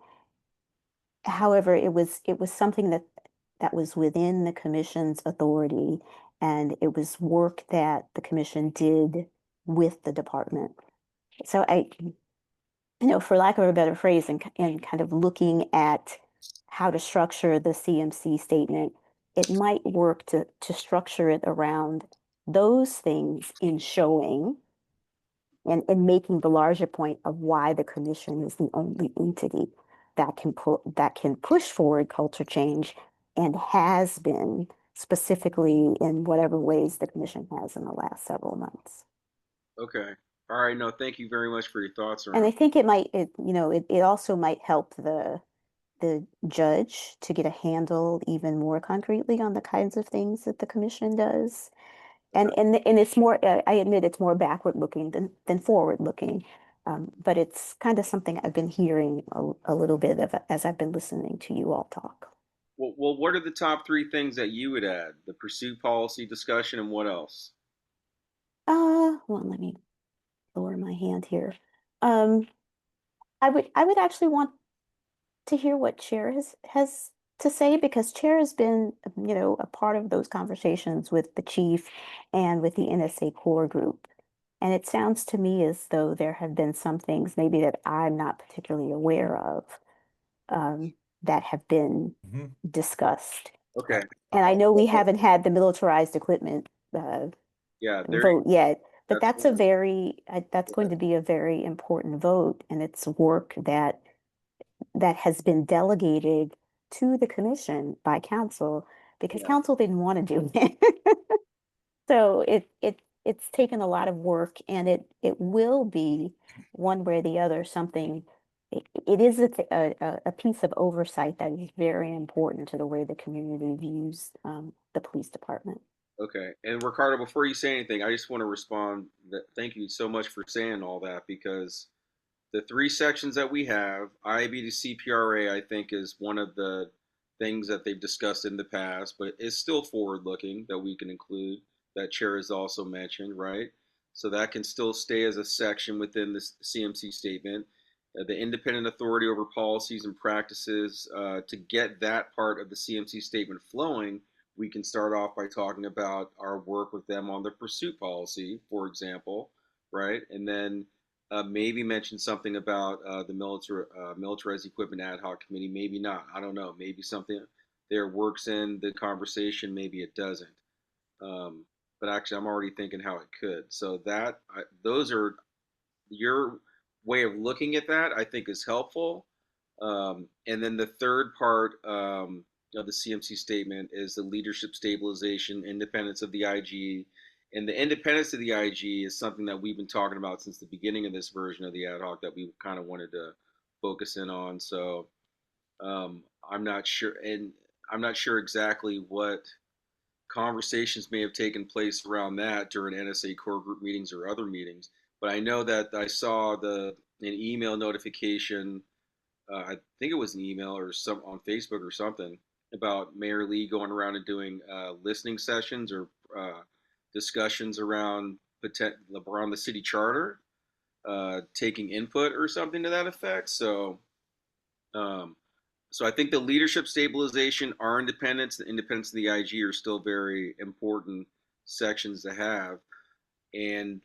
However, it was something that was within the commission's authority, and it was work that the commission did with the department. So for lack of a better phrase, and kind of looking at how to structure the CMC statement, it might work to structure it around those things in showing and making the larger point of why the commission is the only entity that can push forward culture change, and has been, specifically in whatever ways the commission has in the last several months.
Okay. All right. No, thank you very much for your thoughts
And I
around.
think it also might help the judge to get a handle even more concretely on the kinds of things that the commission does. And it's more, I admit, it's more backward looking than forward looking. But it's kind of something I've been hearing a little bit of as I've been listening to you all talk.
Well, what are the top three things that you would add? The pursuit policy discussion, and what else?
Well, let me lower my hand here. Um, I would actually want to hear what Chair has to say, because Chair has been, a part of those conversations with the chief and with the NSA core group. And it sounds to me as though there have been some things maybe that I'm not particularly aware of, that have been
Mhm.
discussed.
Okay.
And I know we haven't had the militarized equipment
Yeah,
vote yet, but
that's
that's going to be a very important vote, and it's work that has been delegated to the commission by council, because
Yeah.
council didn't want to do it. So it's taken a lot of work, and it will be, one way or the other, something. It is a piece of oversight that is very important to the way the community views the police department.
Okay. And Ricardo, before you say anything, I just want to respond that thank you so much for saying all that, because the three sections that we have, IAB to CPRA, I think is one of the things that they've discussed in the past, but it's still forward looking that we can include, that Chair has also mentioned, right? So that can still stay as a section within the CMC statement. The independent authority over policies and practices, to get that part of the CMC statement flowing, we can start off by talking about our work with them on the pursuit policy, for example, right? And then maybe mention something about the militarized equipment ad hoc committee. Maybe not. I don't know. Maybe something there works in the conversation. Maybe it doesn't. Um, but actually, I'm already thinking how it could. So those are your way of looking at that. I think is helpful. And then the third part of the CMC statement is the leadership stabilization, independence of the IG. And the independence of the IG is something that we've been talking about since the beginning of this version of the ad hoc that we kind of wanted to focus in on. So I'm not sure, and I'm not sure exactly what conversations may have taken place around that during NSA core group meetings or other meetings. But I know that I saw an email notification. I think it was an email or some on Facebook or something about Mayor Lee going around and doing listening sessions or discussions around around the city charter, taking input or something to that effect. Um, so I think the leadership stabilization, our independence, the independence of the IG are still very important sections to have. And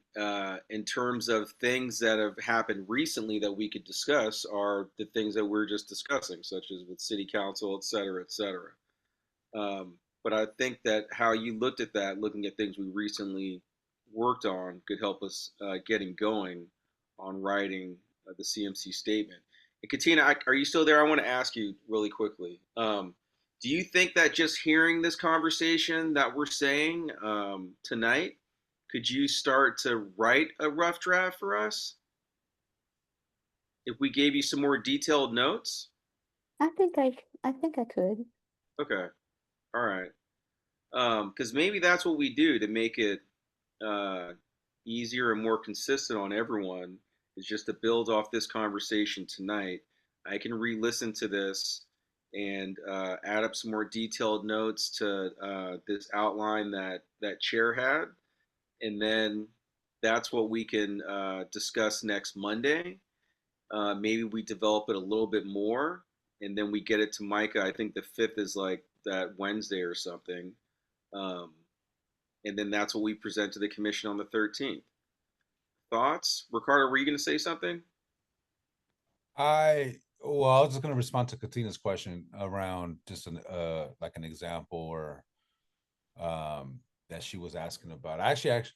in terms of things that have happened recently that we could discuss are the things that we're just discussing, such as with city council, et cetera, et cetera. But I think that how you looked at that, looking at things we recently worked on, could help us getting going on writing the CMC statement. And Katina, are you still there? I want to ask you really quickly. Do you think that just hearing this conversation that we're saying tonight, could you start to write a rough draft for us? if we gave you some more detailed notes?
I think I could.
Okay, all right. Because maybe that's what we do to make it uh, easier and more consistent on everyone, is just to build off this conversation tonight. I can re-listen to this and add up some more detailed notes to this outline that chair had, and then that's what we can discuss next Monday. Maybe we develop it a little bit more, and then we get it to Micah. I think the 5th is like that Wednesday or something. Um, and then that's what we present to the commission on the 13th. Thoughts? Ricardo, were you going to say something?
Well, I was just going to respond to Katina's question around just an like an example or that she was asking about. I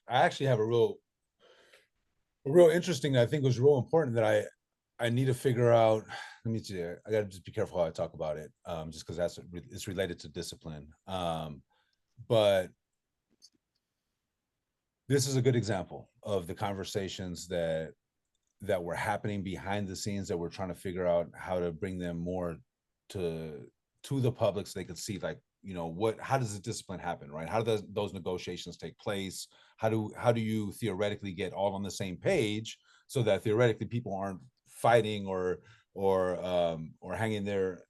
actually have a real interesting. I think was real important that I need to figure out. Let me see. I got to just be careful how I talk about it, just because it's related to discipline. But this is a good example of the conversations that were happening behind the scenes that we're trying to figure out how to bring them more to the public so they could see, like, how does the discipline happen, right? How do those negotiations take place? How do you theoretically get all on the same page so that theoretically people aren't fighting or hanging there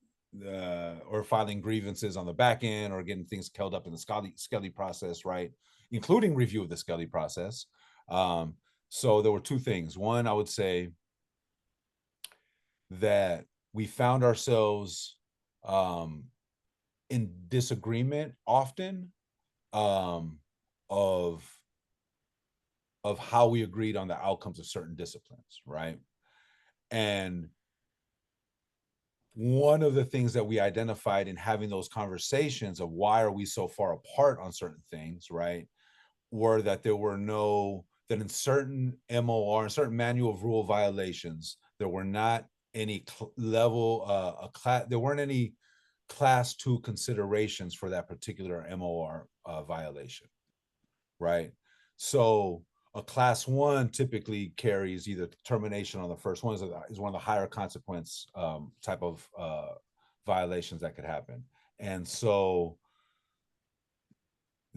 or filing grievances on the back end or getting things held up in the Skelly process, right? Including review of the Skelly process. So there were two things. One, I would say that we found ourselves in disagreement often of how we agreed on the outcomes of certain disciplines, right? And one of the things that we identified in having those conversations of why are we so far apart on certain things, right, were that that in certain MOR, in certain manual of rule violations, there were not any there weren't any class 2 considerations for that particular MOR violation, right? So a class 1 typically carries either termination on the first one, is one of the higher consequence type of violations that could happen. And so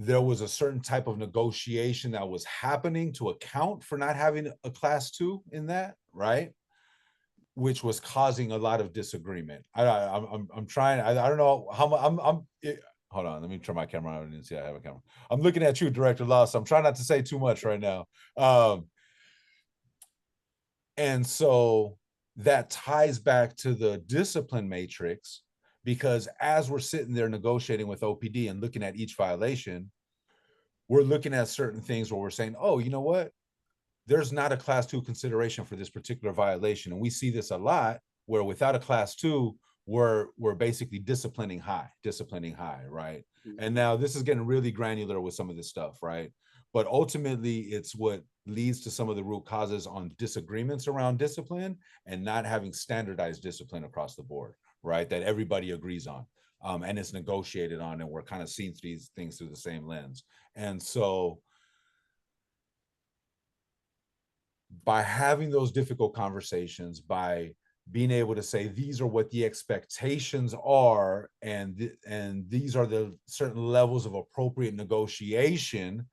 there was a certain type of negotiation that was happening to account for not having a class 2 in that, right? Which was causing a lot of disagreement. I'm trying. I don't know how I'm. Hold on, let me turn my camera on. I didn't see I have a camera. I'm looking at you, Director Law, so I'm trying not to say too much right now. And so that ties back to the discipline matrix, because as we're sitting there negotiating with OPD and looking at each violation, we're looking at certain things where we're saying, oh, you know what? There's not a class 2 consideration for this particular violation. And we see this a lot where without a class 2, we're basically disciplining high, right?
Mm-hmm.
And now this is getting really granular with some of this stuff, right? But ultimately, it's what leads to some of the root causes on disagreements around discipline and not having standardized discipline across the board, right? That everybody agrees on. And it's negotiated on, and we're kind of seeing these things through the same lens. And so by having those difficult conversations, by being able to say these are what the expectations are, and these are the certain levels of appropriate negotiation,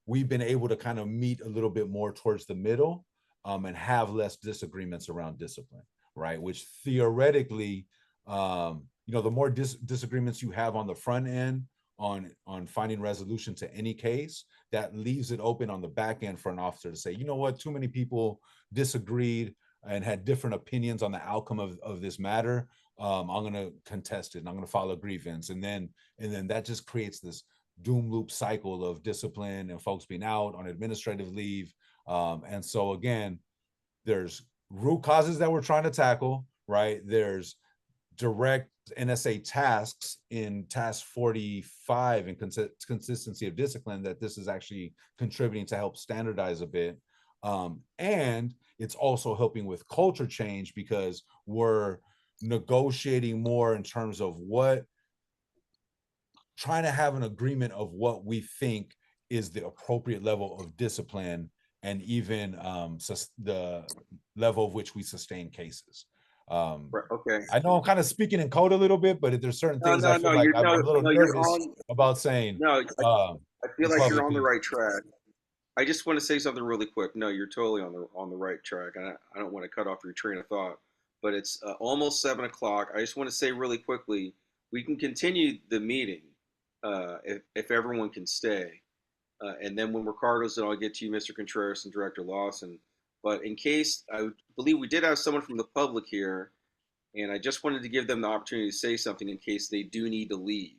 we've been able to kind of meet a little bit more towards the middle, and have less disagreements around discipline, right? Which theoretically, the more disagreements you have on the front end on finding resolution to any case, that leaves it open on the back end for an officer to say, you know what, too many people disagreed and had different opinions on the outcome of this matter. I'm going to contest it and I'm going to file a grievance. And then that just creates this doom loop cycle of discipline and folks being out on administrative leave. And so again, there's root causes that we're trying to tackle, right? There's direct NSA tasks in task 45 and consistency of discipline that this is actually contributing to help standardize a bit. And it's also helping with culture change because we're negotiating more in terms of trying to have an agreement of what we think is the appropriate level of discipline, and even level of which we sustain cases.
Right, okay.
I know I'm kind of speaking in code a little bit, but there's certain
No,
things I feel
no,
like
you're
I'm a little
you're
nervous
on.
about saying
No, I feel
in
like you're
public.
on the right track. I just want to say something really quick. No, you're totally on the right track, and I don't want to cut off your train of thought. But it's almost 7 o'clock. I just want to say really quickly, we can continue the meeting if everyone can stay, and then when Ricardo's done, I'll get to you, Mr. Contreras and Director Lawson. But in case, I believe we did have someone from the public here, and I just wanted to give them the opportunity to say something in case they do need to leave.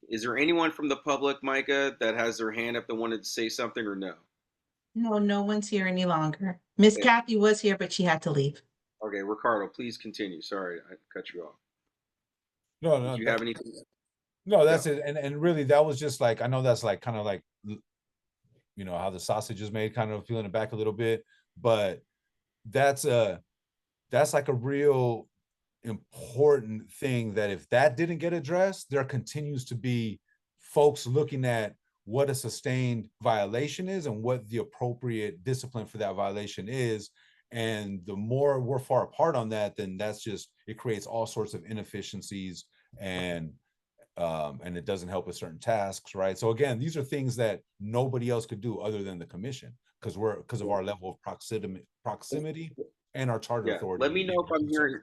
Is there anyone from the public, Micah, that has their hand up that wanted to say something or no?
No, no one's here any longer. Miss
Okay.
Kathy was here, but she had to leave.
Okay, Ricardo, please continue. Sorry, I cut you off.
No, no,
Did you have anything?
no, that's it. And really, that was just like, I know that's like kind of like, you know, how the sausage is made, kind of feeling it back a little bit, but that's like a real important thing, that if that didn't get addressed, there continues to be folks looking at what a sustained violation is and what the appropriate discipline for that violation is. And the more we're far apart on that, then that's just, it creates all sorts of inefficiencies, and it doesn't help with certain tasks, right? So again, these are things that nobody else could do other than the commission, because of our level of proximity and our charter
Yeah.
authority.
Let me know if I'm hearing.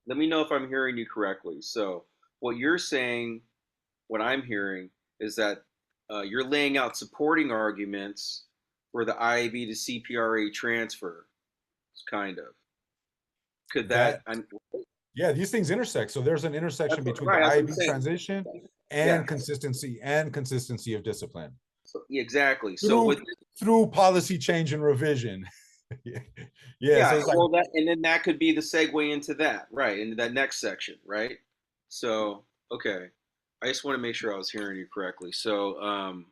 Let me know if I'm hearing you correctly. So, what you're saying, what I'm hearing, is that you're laying out supporting arguments for the IAB to CPRA transfer, kind of. Could that?
Yeah, these things intersect. So there's an intersection between the
Right,
IAB transition and consistency of discipline.
So, exactly. So
through policy change and revision.
Yeah.
So it's like,
well, and then that could be the segue into that, right? Into that next section, right? So, okay. I just want to make sure I was hearing you correctly. So, all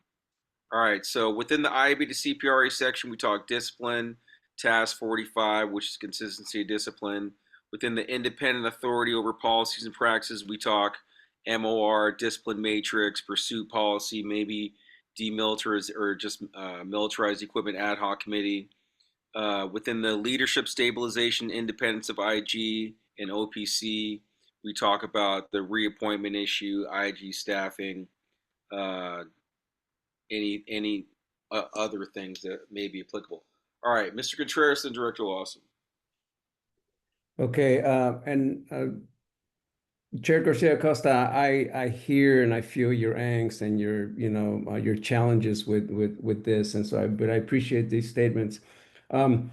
right. So within the IAB to CPRA section, we talk discipline, task 45, which is consistency of discipline. Within the independent authority over policies and practices, we talk MOR, discipline matrix, pursuit policy, maybe demilitarized or just militarized equipment ad hoc committee. Within the leadership stabilization independence of IG and OPC, we talk about the reappointment issue, IG staffing, any other things that may be applicable. All right, Mr. Contreras and Director Lawson.
Okay, and Chair Garcia Acosta, I hear and I feel your angst and your your challenges with this, and so but I appreciate these statements. When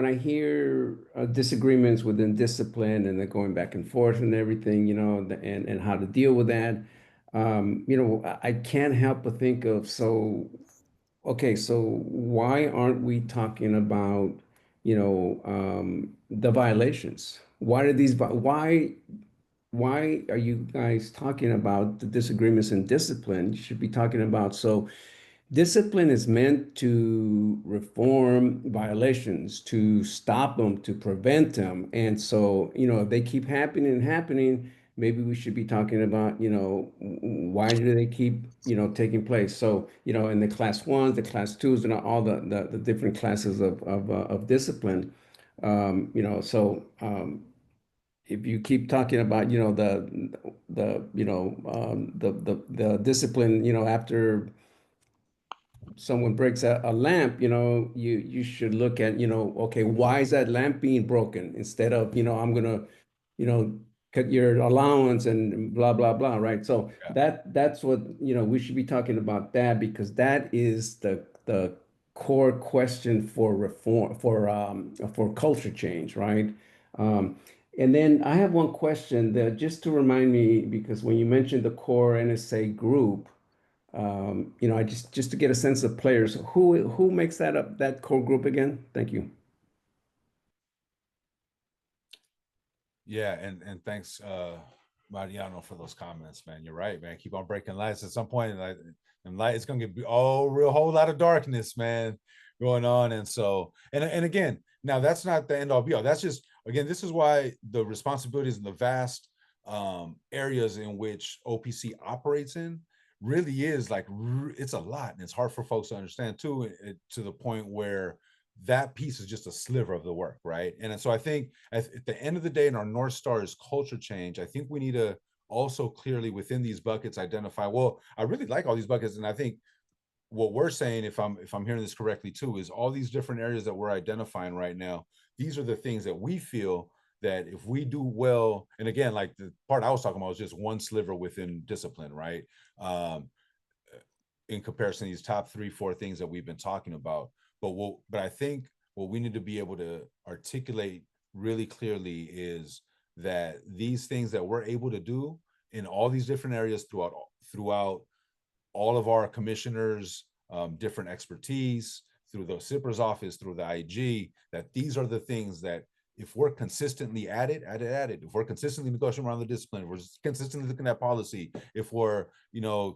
I hear disagreements within discipline and the going back and forth and everything, and how to deal with that, I can't help but think of, okay, so why aren't we talking about, the violations? Why are you guys talking about the disagreements in discipline? You should be talking about, so discipline is meant to reform violations, to stop them, to prevent them. And so, if they keep happening and happening, maybe we should be talking about, why do they keep, taking place? So, in the class ones, the class twos, and all the different classes of discipline, if you keep talking about, the discipline, after someone breaks a lamp, you should look at, okay, why is that lamp being broken? Instead of, I'm gonna, cut your allowance and blah, blah, blah, right? So that's what, we should be talking about, that, because that is the core question for reform, for culture change, right? And then I have one question that, just to remind me, because when you mentioned the core NSA group, I just to get a sense of players, who makes that up, that core group again? Thank you.
yeah, and thanks, Mariano, for those comments, man. You're right, man. Keep on breaking lights. At some point, like, and light, it's gonna get whole lot of darkness, man, going on. And so, and again, now that's not the end all be all. That's just, again, this is why the responsibilities in the vast areas in which OPC operates in really is like, it's a lot, and it's hard for folks to understand too, to the point where that piece is just a sliver of the work, right? And so I think at the end of the day, and our North Star is culture change, I think we need to also clearly within these buckets identify, well, I really like all these buckets. And I think what we're saying, if I'm hearing this correctly too, is all these different areas that we're identifying right now, these are the things that we feel that if we do well, and again, like the part I was talking about was just one sliver within discipline, right? In comparison to these top 3-4 things that we've been talking about. But I think what we need to be able to articulate really clearly is that these things that we're able to do in all these different areas throughout all of our commissioners, different expertise, through the SIPR's office, through the IG, that these are the things that if we're consistently at it, if we're consistently negotiating around the discipline, if we're consistently looking at policy, if we're,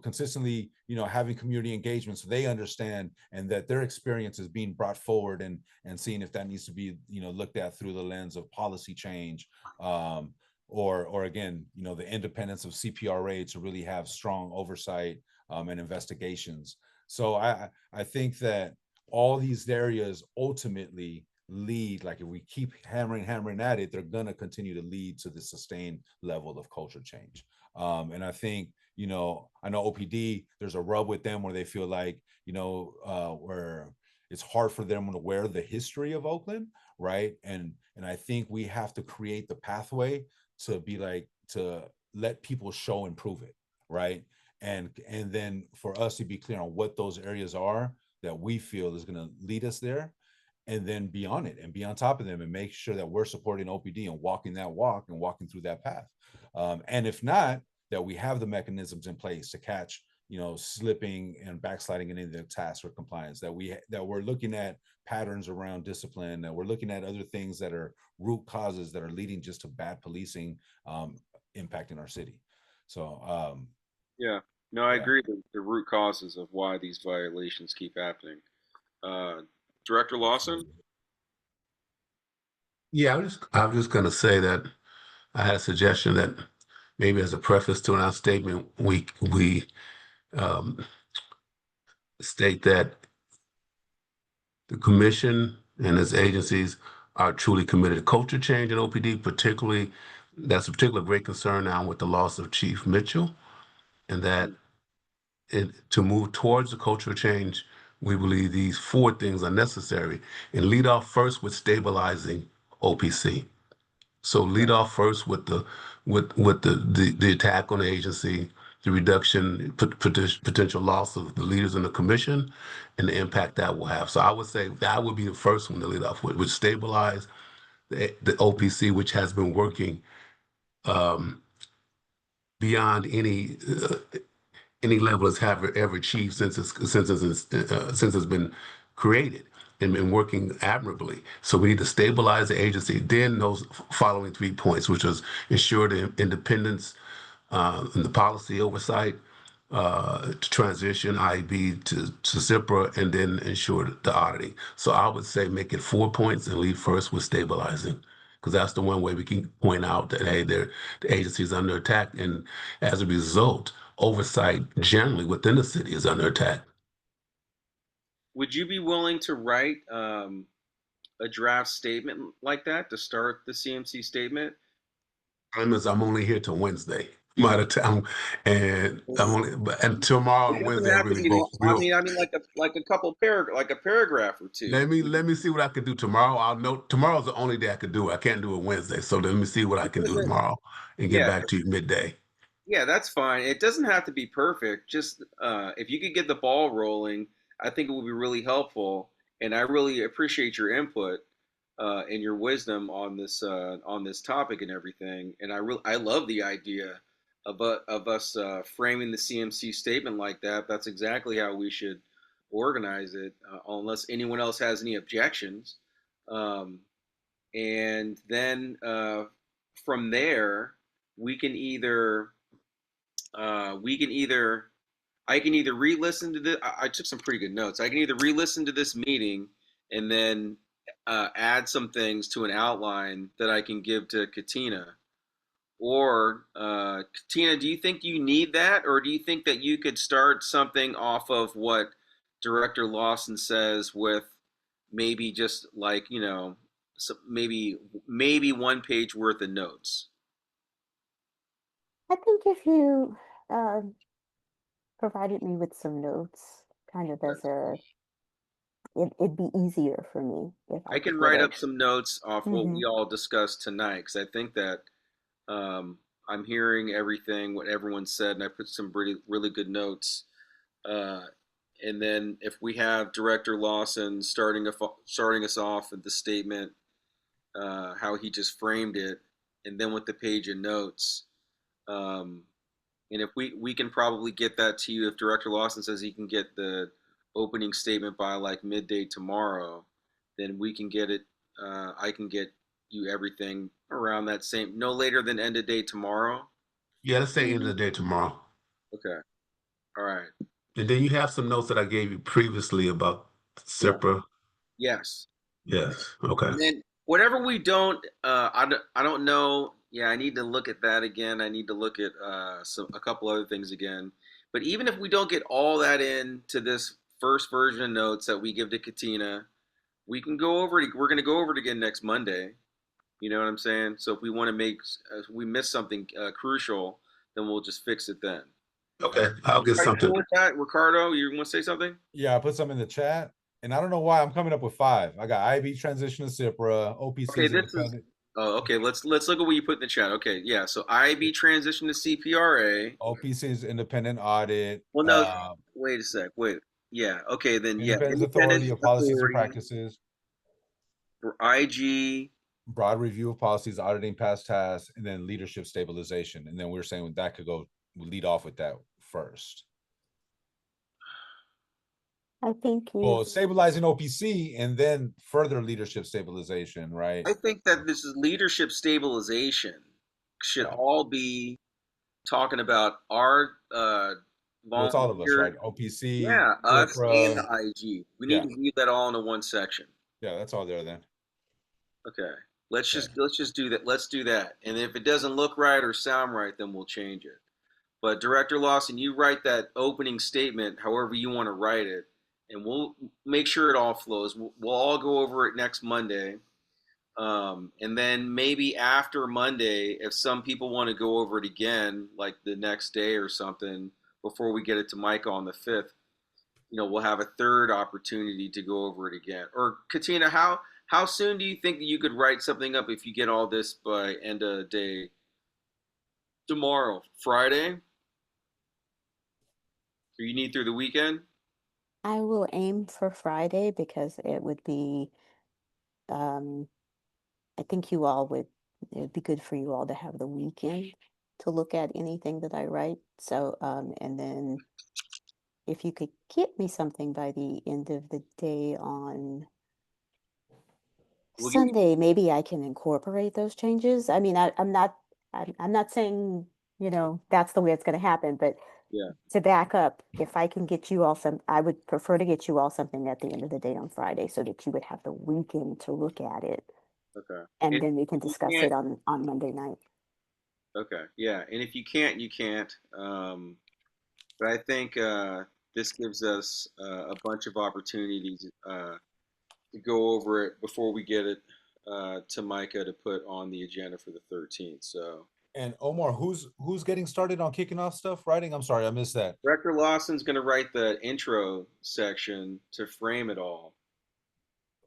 consistently, having community engagement so they understand and that their experience is being brought forward and seeing if that needs to be, looked at through the lens of policy change, or again, the independence of CPRA to really have strong oversight and investigations. So I think that all these areas ultimately lead, like if we keep hammering at it, they're going to continue to lead to the sustained level of culture change. And I think, I know OPD, there's a rub with them where they feel like, where it's hard for them to wear the history of Oakland, right? And I think we have to create the pathway to be like, to let people show and prove it, right? And then for us to be clear on what those areas are that we feel is going to lead us there, and then be on it and be on top of them and make sure that we're supporting OPD and walking that walk and walking through that path. And if not, that we have the mechanisms in place to catch, slipping and backsliding in any of the tasks or compliance, that we're looking at patterns around discipline, that we're looking at other things that are root causes that are leading just to bad policing, impacting our city. So,
Yeah, no, I agree. The root causes of why these violations keep happening. Director Lawson?
Yeah, I'm just going to say that I had a suggestion that maybe as a preface to our statement, we um, state that the commission and its agencies are truly committed to culture change in OPD, particularly that's a particular great concern now with the loss of Chief Mitchell, and that to move towards the cultural change, we believe these 4 things are necessary. And lead off first with stabilizing OPC. So lead off first with the attack on the agency, the reduction, potential loss of the leaders in the commission, and the impact that will have. So I would say that would be the first one to lead off with, which stabilize the OPC, which has been working beyond any level it's ever achieved since it's been created and been working admirably. So we need to stabilize the agency. Then those following 3 points, which is ensure the independence and the policy oversight, to transition IB to CIPRA, and then ensure the auditing. So I would say make it 4 points and lead first with stabilizing, because that's the one way we can point out that, hey, the agency is under attack, and as a result, oversight generally within the city is under attack.
Would you be willing to write a draft statement like that to start the CMC statement?
I'm only here till Wednesday. I'm out of town, and and tomorrow
It
and
doesn't
Wednesday I
have to
really
be
go.
long. I mean, like a couple like a paragraph or two.
Let me see what I can do tomorrow. I'll know tomorrow's the only day I could do it. I can't do it Wednesday, so let me see what I
It
can do
doesn't.
tomorrow and get
Yeah,
back to you midday.
yeah, that's fine. It doesn't have to be perfect. Just if you could get the ball rolling, I think it would be really helpful. And I really appreciate your input and your wisdom on this topic and everything. And I love the idea of us framing the CMC statement like that. That's exactly how we should organize it, unless anyone else has any objections. Um, and then from there, we can either we can either I can either re-listen to this. I took some pretty good notes. I can either re-listen to this meeting and then add some things to an outline that I can give to Katina. Or Katina, do you think you need that, or do you think that you could start something off of what Director Lawson says with maybe just like, so maybe 1 page worth of notes.
I think if you uh, provided me with some notes, kind of as it'd be easier for me if I
I can
could get
write
a.
up some notes off what
Hmm.
we all discussed tonight because I think that I'm hearing everything, what everyone said, and I put some really good notes. Uh, and then if we have Director Lawson starting us off with the statement, how he just framed it, and then with the page of notes. Um, and if we can probably get that to you if Director Lawson says he can get the opening statement by like midday tomorrow, then we can get it. I can get you everything around that same, no later than end of day tomorrow.
Yeah, let's say end of the day tomorrow.
Okay. All right.
And then you have some notes that I gave you previously about
Yeah.
SIPRA.
Yes.
Yes. Okay.
And then whatever we don't, I don't know. Yeah, I need to look at that again. I need to look at a couple other things again. But even if we don't get all that into this first version of notes that we give to Katina, we can go over it. We're going to go over it again next Monday. You know what I'm saying? So if we want to if we miss something crucial, then we'll just fix it then.
Okay. I'll get
Are you
something.
cool with that, Ricardo? You want to say something?
Yeah, I put some in the chat, and I don't know why I'm coming up with 5. I got IB transition to CIPRA,
Okay,
OPC's
this is.
independent,
Oh, okay. Let's look at what you put in the chat. Okay, yeah. So IB transition to CPRA.
OPC's independent audit,
Well, no. Wait a sec. Wait. Yeah. Okay. Then yeah.
independence authority
Independent
of policies and
authority
practices,
for IG.
broad review of policies, auditing past tasks, and then leadership stabilization. And then we're saying that could go lead off with that first.
I think
Well,
you.
stabilizing OPC and then further leadership stabilization, right?
I think that this is leadership stabilization should
Yeah.
all be talking about our
Well, it's all of us,
volunteer.
right? OPC,
Yeah, us and
CIPRA.
the IG. We need
Yeah.
to view that all into one section.
Yeah, that's all there then.
Okay. Let's
Okay.
just do that. Let's do that. And if it doesn't look right or sound right, then we'll change it. But Director Lawson, you write that opening statement however you want to write it, and we'll make sure it all flows. We'll all go over it next Monday. And then maybe after Monday, if some people want to go over it again, like the next day or something, before we get it to Micah on the 5th, we'll have a third opportunity to go over it again. Or Katina, how soon do you think that you could write something up if you get all this by end of day tomorrow, Friday? Or you need through the weekend?
I will aim for Friday because it would be. Um, I think you all would. It would be good for you all to have the weekend to look at anything that I write. So, and then if you could get me something by the end of the day on
We'll give you,
Sunday, maybe I can incorporate those changes. I mean, I'm not saying, that's the way it's going to happen, but
yeah,
to back up, if I can get you all I would prefer to get you all something at the end of the day on Friday so that you would have the weekend to look at it,
okay.
and
And
then we can
if you
discuss
can't,
it on Monday night.
okay, yeah. And if you can't, you can't. But I think this gives us a bunch of opportunities to go over it before we get it to Micah to put on the agenda for the 13th. So
And Omar, who's getting started on kicking off stuff writing? I'm sorry, I missed that.
Director Lawson's going to write the intro section to frame it all,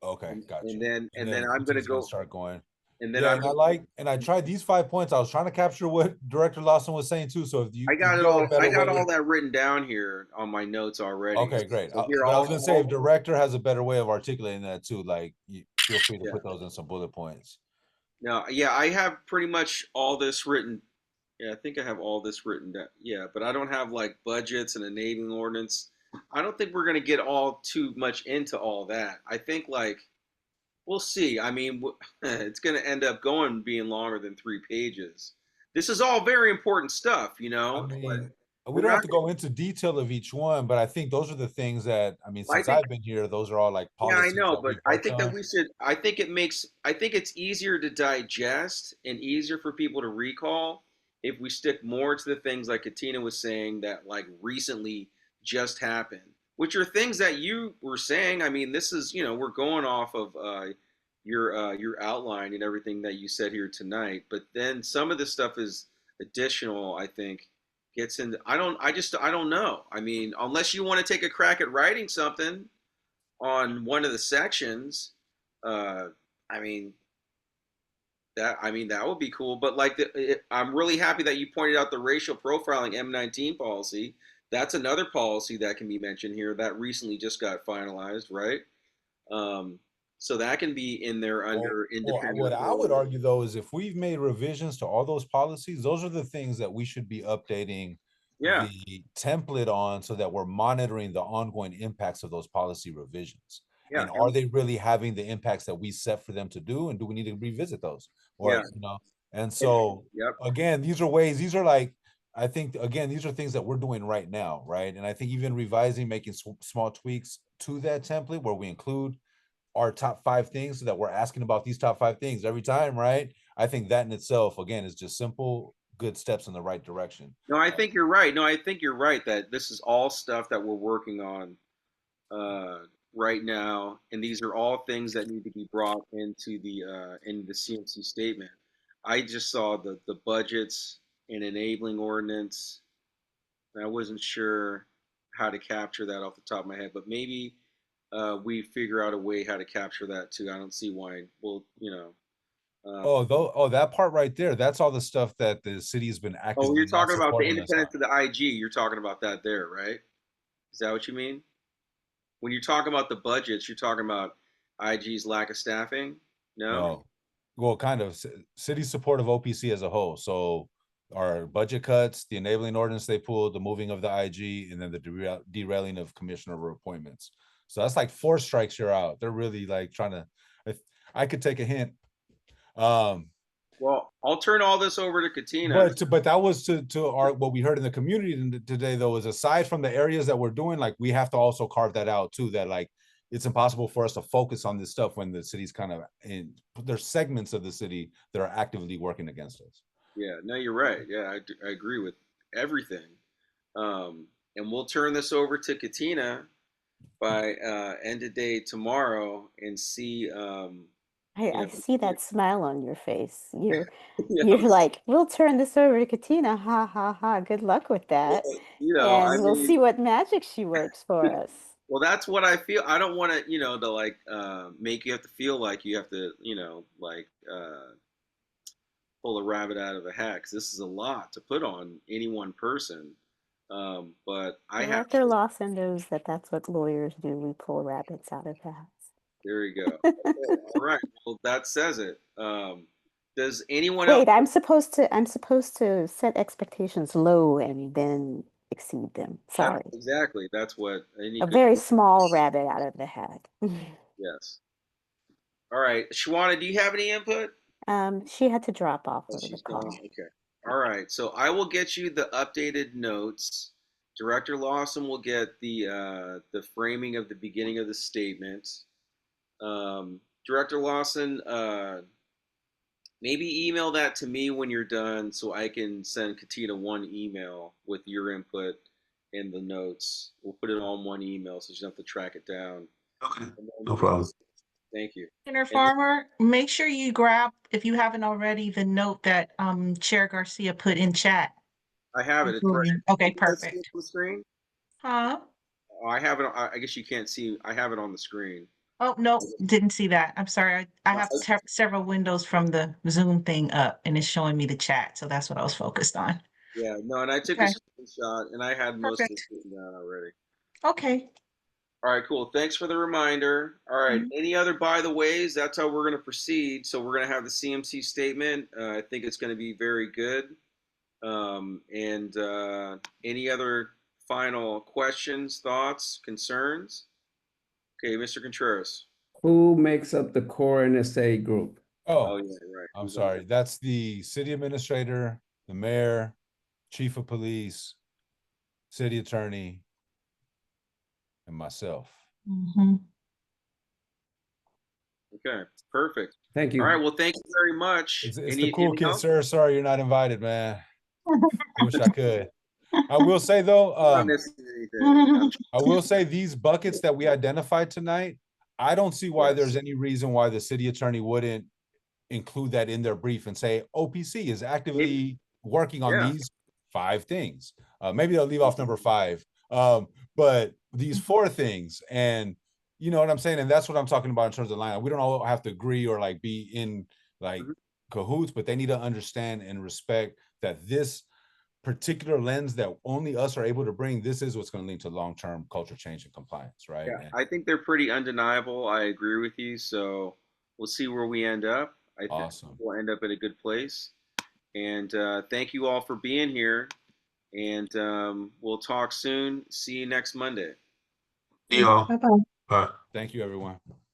Okay,
and,
got
and
you.
then
And
and then
then
I'm going to
Katina's gonna
go,
start going.
and then
Yeah,
I'm
and
going to.
I tried these 5 points. I was trying to capture what Director Lawson was saying too. So
I
if
got it
you have a
all. I
better
got
way,
all that written down here on my notes already.
okay, great.
So here,
But I was gonna say if
all
Director has a better way of articulating that too, like feel free to
yeah.
put those in some bullet points.
No, yeah, I have pretty much all this written. Yeah, I think I have all this written down. Yeah, but I don't have like budgets and a naming ordinance. I don't think we're going to get all too much into all that. I think like we'll see. I mean, it's going to end up going being longer than 3 pages. This is all very important stuff,
I
but
mean, we
we're
don't have
not.
to go into detail of each one, but I think those are the things that I mean,
I
since
think
I've been here, those are all like
Yeah, I
policies
know,
that
but
we've
I
worked
think that
on.
we should. I think it's easier to digest and easier for people to recall if we stick more to the things like Katina was saying that like recently just happened, which are things that you were saying. I mean, this is, we're going off of your outline and everything that you said here tonight, but then some of this stuff is additional, I think, gets into, I don't know. I mean, unless you want to take a crack at writing something on one of the sections, uh, I mean, that would be cool. But like, I'm really happy that you pointed out the racial profiling M19 policy. That's another policy that can be mentioned here that recently just got finalized, right? Um, so that can be in there under independent.
What I would argue though is if we've made revisions to all those policies, those are the things that we should be updating
Yeah,
the template on so that we're monitoring the ongoing impacts of those policy revisions.
yeah,
And are they really having the impacts that we set for them to do? And do we need to revisit those? Or,
yeah,
and so
yep,
again, these are like, I think, again, these are things that we're doing right now, right? And I think even revising, making small tweaks to that template where we include our top 5 things so that we're asking about these top 5 things every time, right? I think that in itself, again, is just simple, good steps in the right direction.
No, I think you're right. No, I think you're right that this is all stuff that we're working on right now, and these are all things that need to be brought into the CMC statement. I just saw the budgets and enabling ordinance, and I wasn't sure how to capture that off the top of my head, but maybe we figure out a way how to capture that too. I don't see why. Well,
That part right there, that's all the stuff that the city has been
oh,
actively
you're
not
talking about the
supporting us on.
independence of the IG. You're talking about that there, right? Is that what you mean? When you're talking about the budgets, you're talking about IG's lack of staffing? No?
No, well, kind of city support of OPC as a whole. So our budget cuts, the enabling ordinance they pulled, the moving of the IG, and then the derailing of commissioner appointments. So that's like 4 strikes you're out. They're really like trying to. I could take a hint.
Well, I'll turn all this over to Katina.
But that was to our what we heard in the community today though is aside from the areas that we're doing, like we have to also carve that out too. That like it's impossible for us to focus on this stuff when the city's kind of in. There's segments of the city that are actively working against us.
Yeah, no, you're right. Yeah, I agree with everything. And we'll turn this over to Katina by end of day tomorrow and see.
I see that smile on your face. You're
you
you're
know,
like, we'll turn this over to Katina. Ha ha ha. Good luck with that.
I
And we'll
mean,
see what magic she works for us.
well, that's what I feel. I don't want to, to like make you have to feel like you have to, like pull a rabbit out of a hat. 'Cause this is a lot to put on any one person. But I have.
Director Lawson knows that that's what lawyers do. We pull rabbits out of hats.
There you go. Okay, all right. Well, that says it. Does anyone else?
Wait, I'm supposed to set expectations low and then exceed them. Sorry.
Exactly. That's what any
A
good.
very small rabbit out of the hat.
Yes. All right, Shawana, do you have any input?
She had to drop off
Oh,
of the
she's
call.
gone. Okay. All right. So I will get you the updated notes. Director Lawson will get the framing of the beginning of the statement. Director Lawson, maybe email that to me when you're done so I can send Katina one email with your input and the notes. We'll put it on one email so she doesn't have to track it down.
Okay, no problem.
Thank you.
Senator Farmer, make sure you grab, if you haven't already, the note that Chair Garcia put in chat.
I have it. It's right.
Okay,
Can you guys see it
perfect.
on the screen?
Huh?
Oh, I have it. I guess you can't see. I have it on the screen.
Oh, no, didn't see that. I'm sorry. I have several windows from the Zoom thing up and it's showing me the chat. So that's what I was focused on.
Yeah, no, and I took a
Okay.
screenshot and I had most of it
Perfect.
written down already.
Okay.
All right, cool. Thanks for the reminder. All right,
Mhm.
any other by the ways? That's how we're going to proceed. So we're going to have the CMC statement. I think it's going to be very good. And any other final questions, thoughts, concerns? Okay, Mr. Contreras.
Who makes up the core NSA group?
Oh
Oh,
yeah, right.
I'm
Who's on
sorry. That's the city administrator, the mayor, chief of police, city attorney, and myself.
Mhm.
Okay, perfect.
Thank
All right,
you.
well, thank you very much.
It's the cool
Anything
kid,
else?
sir. Sorry, you're not invited, man. I wish I could. I will say though,
Not missing anything. I'm
I will say these buckets that we identified tonight, I don't see why
Yes.
there's any reason why the city attorney wouldn't include that in their brief and say OPC is actively working on
Yeah.
these 5 things. Maybe they'll leave off number 5. But these 4 things, and you know what I'm saying? And that's what I'm talking about in terms of line. We don't all have to agree or like be in like cahoots, but they need to understand and respect that this particular lens that only us are able to bring, this is what's going to lead to long-term culture change and compliance, right?
Yeah,
And
I think they're pretty undeniable. I agree with you. So we'll see where we end up. I think
awesome.
we'll end up in a good place. And thank you all for being here. And we'll talk soon. See you next Monday.
y'all.
Bye-bye.
Bye.
Thank you, everyone.